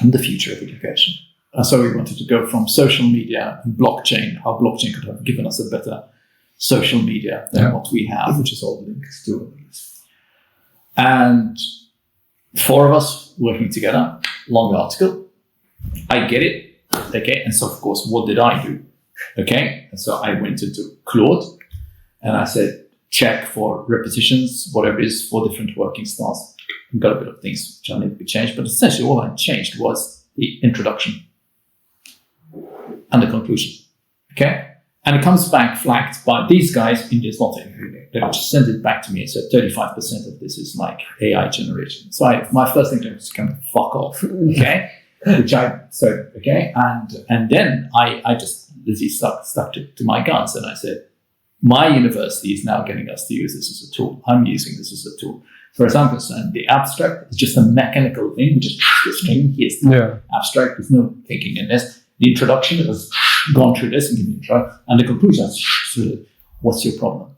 [SPEAKER 1] and the Future of Education. So we wanted to go from social media and blockchain, how blockchain could have given us a better social media than what we have, which is all linked to it. And 4 of us working together, long article. I get it. Okay. And so, of course, what did I do? Okay. And so I went into Claude and I said, check for repetitions, whatever it is, for different working styles. I've got a bit of things which I need to be changed, but essentially all I changed was the introduction and the conclusion. Okay? And it comes back flagged by these guys. India's not anything. They just send it back to me and said 35% of this is like AI generation. So my first thing was to kind of fuck off. Okay? Okay. And then I just literally stuck to my guns and I said, my university is now getting us to use this as a tool. I'm using this as a tool. For as I'm concerned, the abstract is just a mechanical thing. We just the string. Here's the abstract. There's no thinking in this. The introduction has gone through this and give me an intro. And the conclusion is, what's your problem?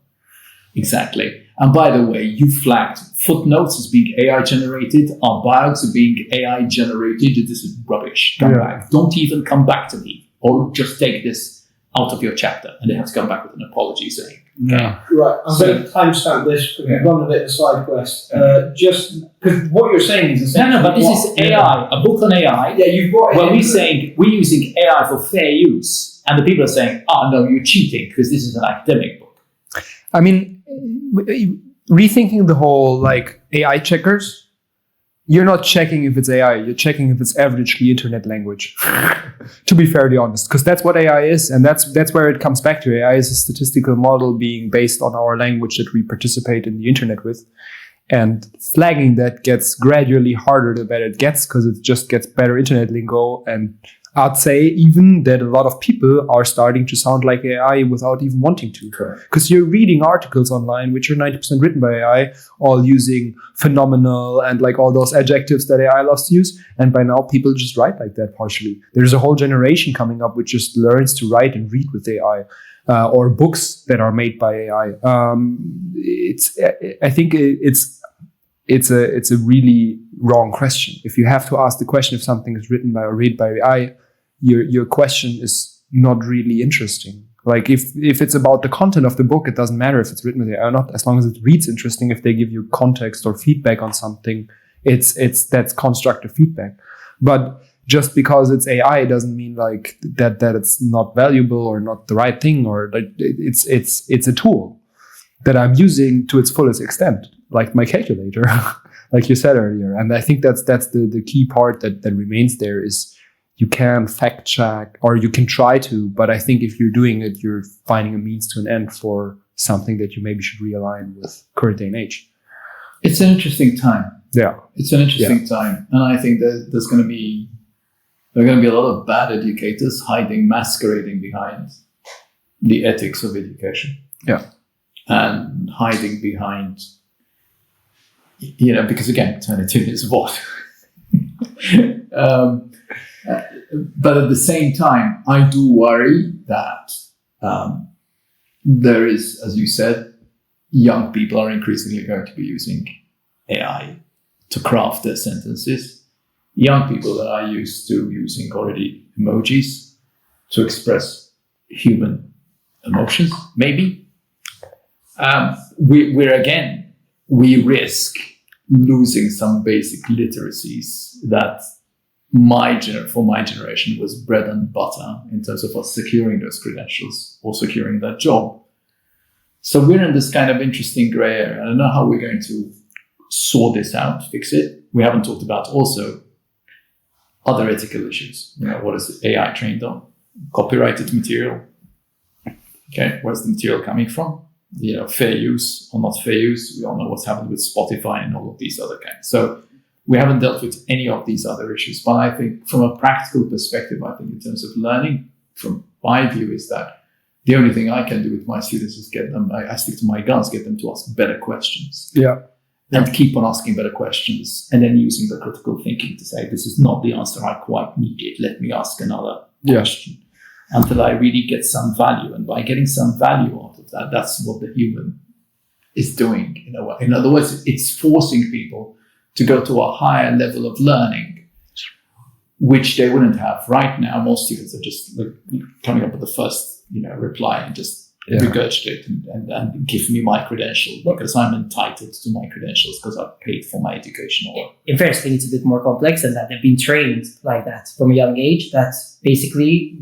[SPEAKER 1] Exactly. And by the way, you flagged footnotes as being AI generated. Our bios are being AI generated. This is rubbish. Come back. Don't even come back to me. Or just take this out of your chapter, and they have to come back with an apology saying, okay.
[SPEAKER 4] Right, I'm going to timestamp this because we've gone a bit of a side quest. Just because what you're saying is essentially...
[SPEAKER 1] No, but this is AI, a book on AI.
[SPEAKER 4] Yeah, you've got it.
[SPEAKER 1] Where we're using AI for fair use, and the people are saying, no, you're cheating because this is an academic book.
[SPEAKER 2] I mean, rethinking the whole like AI checkers, you're not checking if it's AI, you're checking if it's averagely internet language, to be fairly honest, because that's what AI is, and that's where it comes back to. AI is a statistical model being based on our language that we participate in the internet with, and flagging that gets gradually harder the better it gets, because it just gets better internet lingo, and I'd say even that a lot of people are starting to sound like AI without even wanting to. Because you're reading articles online which are 90% written by AI, all using phenomenal and like all those adjectives that AI loves to use. And by now people just write like that partially. There's a whole generation coming up which just learns to write and read with AI. Or books that are made by AI. I think it's a really wrong question. If you have to ask the question if something is written by or read by AI, your question is not really interesting. Like if it's about the content of the book, it doesn't matter if it's written with AI or not, as long as it reads interesting. If they give you context or feedback on something, that's constructive feedback. But just because it's AI doesn't mean like that it's not valuable or not the right thing, or that it's a tool that I'm using to its fullest extent, like my calculator, like you said earlier. And I think that's the key part that remains there is you can fact check, or you can try to, but I think if you're doing it, you're finding a means to an end for something that you maybe should realign with current day and age.
[SPEAKER 1] It's an interesting time.
[SPEAKER 2] Yeah.
[SPEAKER 1] It's an interesting time. And I think that there are going to be a lot of bad educators masquerading behind the ethics of education.
[SPEAKER 2] Yeah.
[SPEAKER 1] And hiding behind, because again, eternity is what? But at the same time, I do worry that there is, as you said, young people are increasingly going to be using AI to craft their sentences. Young people that are used to using already emojis to express human emotions, maybe. We risk losing some basic literacies that for my generation was bread and butter in terms of us securing those credentials or securing that job. So we're in this kind of interesting gray area. I don't know how we're going to sort this out, fix it. We haven't talked about also other ethical issues. What is AI trained on? Copyrighted material. Okay, where's the material coming from? Fair use or not fair use. We all know what's happened with Spotify and all of these other kinds. So we haven't dealt with any of these other issues. But I think from a practical perspective, I think in terms of learning, from my view, is that the only thing I can do with my students is I stick to my guns, get them to ask better questions.
[SPEAKER 2] Yeah.
[SPEAKER 1] And keep on asking better questions, and then using the critical thinking to say, this is not the answer I quite needed. Let me ask another question until I really get some value. And by getting some value out of that, that's what the human is doing in a way. In other words, it's forcing people to go to a higher level of learning which they wouldn't have right now. Most students are just coming up with the first, reply and just regurgitate and give me my credentials because I'm entitled to my credentials because I've paid for my education.
[SPEAKER 3] In fairness, I think it's a bit more complex than that. They've been trained like that from a young age. That's basically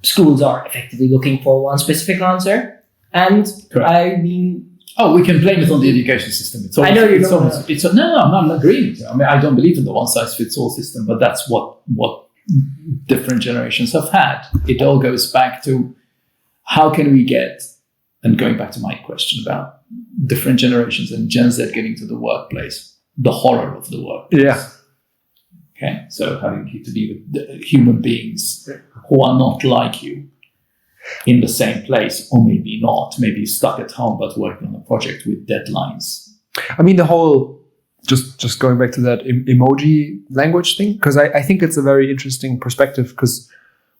[SPEAKER 3] schools are effectively looking for one specific answer. And
[SPEAKER 1] Correct. We can blame it on the education system. No, I'm not agreeing with you. I mean, I don't believe in the one-size-fits-all system, but that's what different generations have had. It all goes back to how can we get, and going back to my question about different generations and Gen Z getting to the workplace, the horror of the workplace.
[SPEAKER 2] Yeah.
[SPEAKER 1] Okay, so having to be with human beings who are not like you, in the same place, or maybe not, maybe stuck at home but working on a project with deadlines.
[SPEAKER 2] I mean, the whole, just going back to that emoji language thing, because I think it's a very interesting perspective because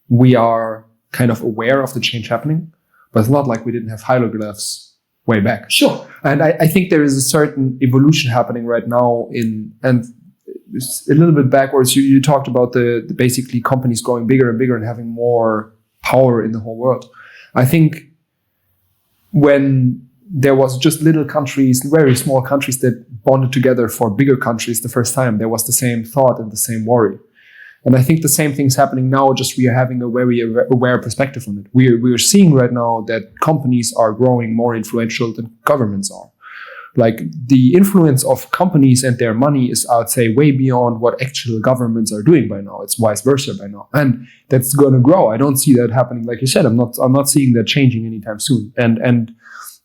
[SPEAKER 2] we are kind of aware of the change happening, but it's not like we didn't have hieroglyphs way back.
[SPEAKER 1] Sure.
[SPEAKER 2] And I think there is a certain evolution happening right now and it's a little bit backwards. You talked about the basically companies growing bigger and bigger and having more power in the whole world. I think when there was just little countries, very small countries that bonded together for bigger countries the first time, there was the same thought and the same worry. And I think the same thing's happening now, just we are having a very aware perspective on it. We are seeing right now that companies are growing more influential than governments are. Like the influence of companies and their money is, I would say, way beyond what actual governments are doing by now. It's vice versa by now, and that's going to grow. I don't see that happening. Like you said, I'm not seeing that changing anytime soon. And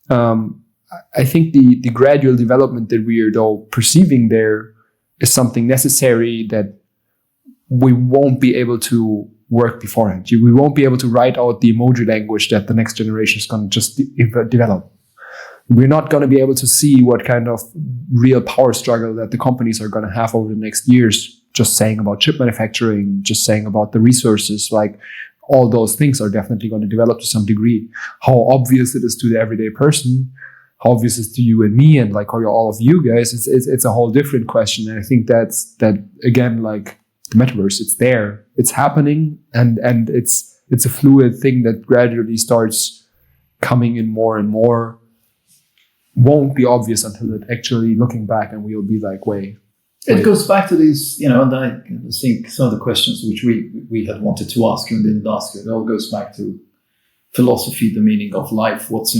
[SPEAKER 2] I think the gradual development that we are though perceiving there is something necessary that we won't be able to work beforehand. We won't be able to write out the emoji language that the next generation is going to just develop. We're not going to be able to see what kind of real power struggle that the companies are going to have over the next years. Just saying about chip manufacturing, just saying about the resources, like all those things are definitely going to develop to some degree. How obvious it is to the everyday person, how obvious it is to you and me, and like all of you guys, it's a whole different question. And I think that again, like the metaverse, it's there, it's happening, and it's a fluid thing that gradually starts coming in more and more. Won't be obvious until it actually looking back and we'll be like, wait.
[SPEAKER 1] It goes back to these, and I think some of the questions which we had wanted to ask you and didn't ask you, it all goes back to philosophy, the meaning of life, what's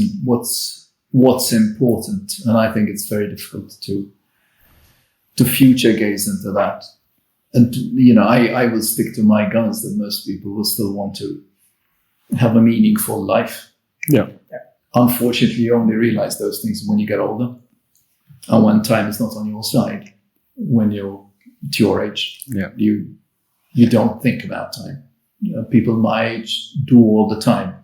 [SPEAKER 1] important. And I think it's very difficult to future gaze into that. And, I will stick to my guns that most people will still want to have a meaningful life.
[SPEAKER 2] Yeah.
[SPEAKER 1] Unfortunately, you only realize those things when you get older and when time is not on your side. When you're to your age, you don't think about time. People my age do all the time,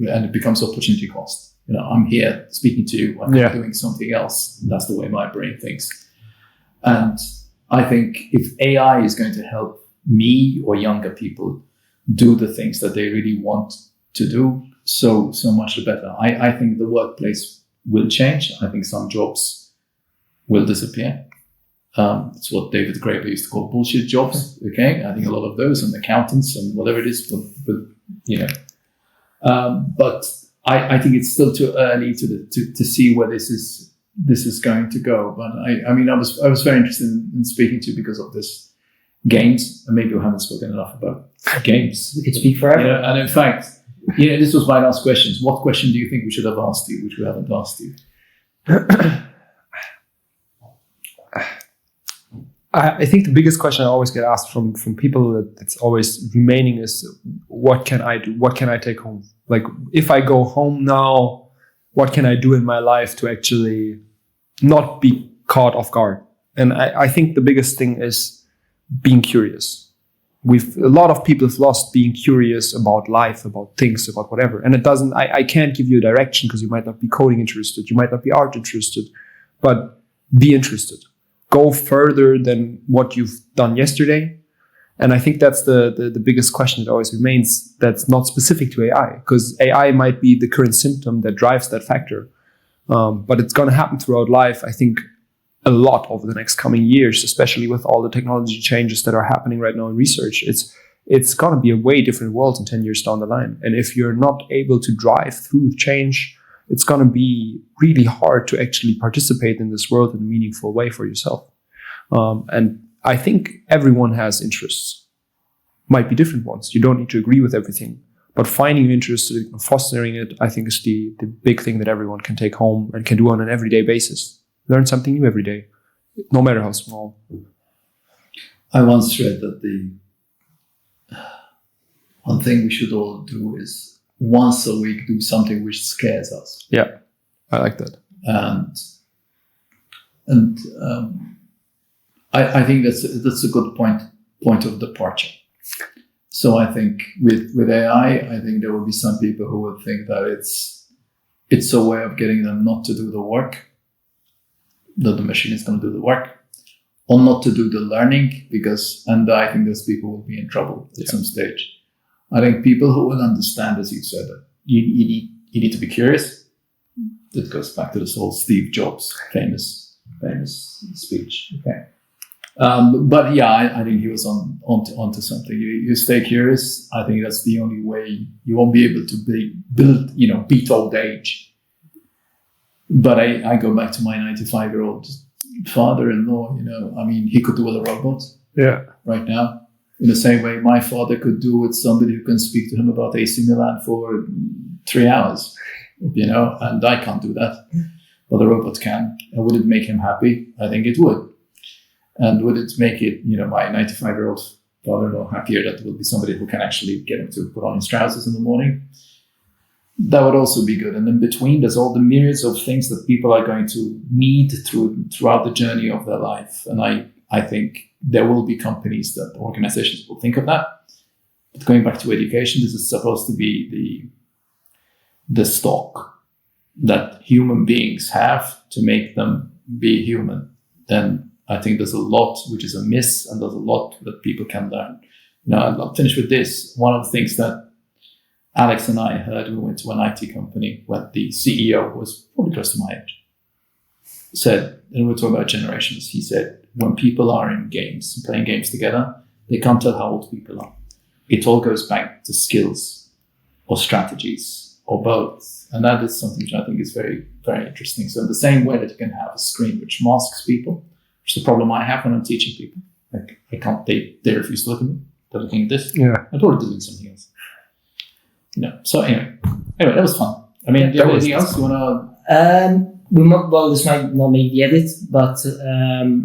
[SPEAKER 1] and it becomes opportunity cost. I'm here speaking to you, I'm doing something else. That's the way my brain thinks. And I think if AI is going to help me or younger people do the things that they really want to do, so much the better. I think the workplace will change. I think some jobs will disappear. It's what David Graeber used to call bullshit jobs. Okay, I think a lot of those, and accountants and whatever it is, but I think it's still too early to see where this is going to go. But I was very interested in speaking to you because of this games, and maybe we haven't spoken enough about games.
[SPEAKER 3] We could speak forever.
[SPEAKER 1] And in fact, this was my last question. What question do you think we should have asked you, which we haven't asked you?
[SPEAKER 2] I think the biggest question I always get asked from people that's always remaining is, what can I do? What can I take home? Like, if I go home now, what can I do in my life to actually not be caught off guard? And I think the biggest thing is being curious. A lot of people have lost being curious about life, about things, about whatever. And I can't give you a direction because you might not be coding interested. You might not be art interested, but be interested. Go further than what you've done yesterday. And I think that's the biggest question that always remains, that's not specific to AI, because AI might be the current symptom that drives that factor. But it's going to happen throughout life. I think a lot over the next coming years, especially with all the technology changes that are happening right now in research. It's going to be a way different world in 10 years down the line. And if you're not able to drive through change, it's going to be really hard to actually participate in this world in a meaningful way for yourself. And I think everyone has interests. Might be different ones. You don't need to agree with everything. But finding your interest and fostering it, I think, is the big thing that everyone can take home and can do on an everyday basis. Learn something new every day, no matter how small.
[SPEAKER 5] I once read that the one thing we should all do is once a week do something which scares us.
[SPEAKER 2] Yeah, I like that.
[SPEAKER 5] And I think that's a good point of departure. So I think with AI, I think there will be some people who will think that it's a way of getting them not to do the work, that the machine is going to do the work, or not to do the learning, and I think those people will be in trouble at some stage. I think people who will understand, as you said, that you need to be curious. That goes back to this whole Steve Jobs famous speech. Okay. But yeah, I think he was onto something. You stay curious. I think that's the only way. You won't be able to beat old age. But I go back to my 95-year-old father-in-law. I mean, he could do with a robot.
[SPEAKER 2] Yeah.
[SPEAKER 5] Right now, in the same way my father could do with somebody who can speak to him about AC Milan for 3 hours. And I can't do that, but the robot can. And would it make him happy? I think it would. And would it make it, my 95-year-old father-in-law happier that there will be somebody who can actually get him to put on his trousers in the morning? That would also be good. And in between, there's all the myriads of things that people are going to need throughout the journey of their life. And I think there will be companies that organizations will think of that. But going back to education, this is supposed to be the stock that human beings have to make them be human. Then I think there's a lot which is a miss, and there's a lot that people can learn. I'll finish with this. One of the things that Alex and I heard, we went to an IT company where the CEO was probably close to my age, said, and we're talking about generations, he said, when people are in games, playing games together, they can't tell how old people are. It all goes back to skills or strategies or both. And that is something which I think is very, very interesting. So in the same way that you can have a screen which masks people, which is the problem I have when I'm teaching people. Like, they refuse to look at me. They're looking at this.
[SPEAKER 2] Yeah.
[SPEAKER 5] I thought it was doing something else. So anyway, that was fun. I mean, do you have anything else you want to?
[SPEAKER 3] This might not make the edit, but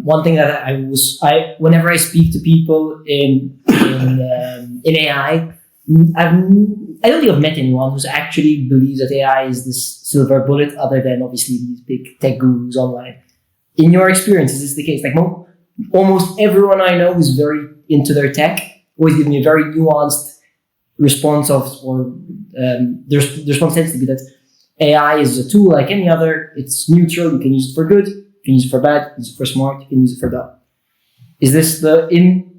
[SPEAKER 3] one thing that whenever I speak to people in AI, I don't think I've met anyone who's actually believes that AI is this silver bullet, other than obviously these big tech gurus online. In your experience, is this the case? Like almost everyone I know who's very into their tech always gives me a very nuanced response the response tends to be that AI is a tool like any other. It's neutral. You can use it for good. You can use it for bad. You can use it for smart. You can use it for dumb. Is this the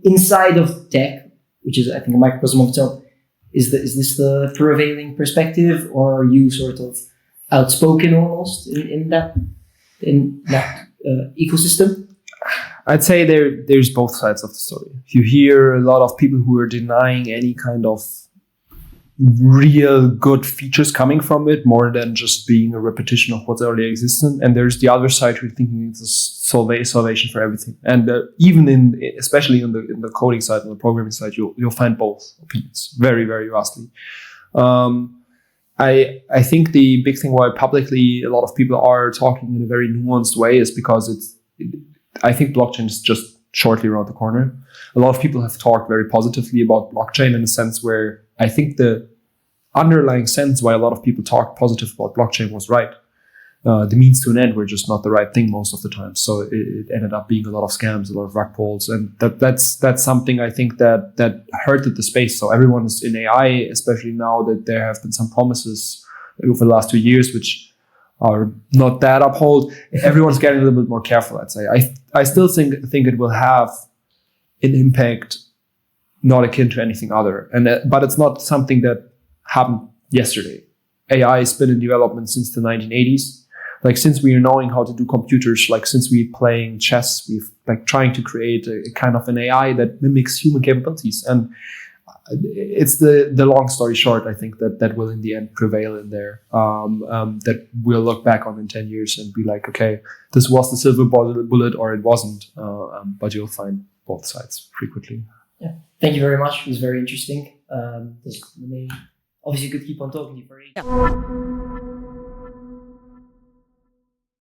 [SPEAKER 3] inside of tech, which is, I think, a microcosm of its own? Is this the prevailing perspective, or are you sort of outspoken almost in that ecosystem?
[SPEAKER 2] I'd say there's both sides of the story. You hear a lot of people who are denying any kind of real good features coming from it, more than just being a repetition of what's already existent. And there's the other side who are thinking it's a salvation for everything. And even especially in the coding side and the programming side, you'll find both opinions very, very vastly. I think the big thing why publicly a lot of people are talking in a very nuanced way is because I think blockchain is just shortly around the corner. A lot of people have talked very positively about blockchain in a sense where I think the underlying sense why a lot of people talked positive about blockchain was right. The means to an end were just not the right thing most of the time. So it ended up being a lot of scams, a lot of rug pulls. And that's something I think that hurted the space. So everyone is in AI, especially now that there have been some promises over the last 2 years, which are not that uphold. Everyone's getting a little bit more careful, I'd say. I still think it will have an impact not akin to anything other. But it's not something that happened yesterday. AI has been in development since the 1980s. like since we are knowing how to do computers, like since we playing chess, we've like trying to create a kind of an AI that mimics human capabilities. And it's the long story short, I think that will in the end prevail in there. That we'll look back on in 10 years and be like, okay, this was the silver bullet or it wasn't. But you'll find both sides frequently.
[SPEAKER 3] Yeah. Thank you very much. It was very interesting. Obviously, you could keep on talking for ages.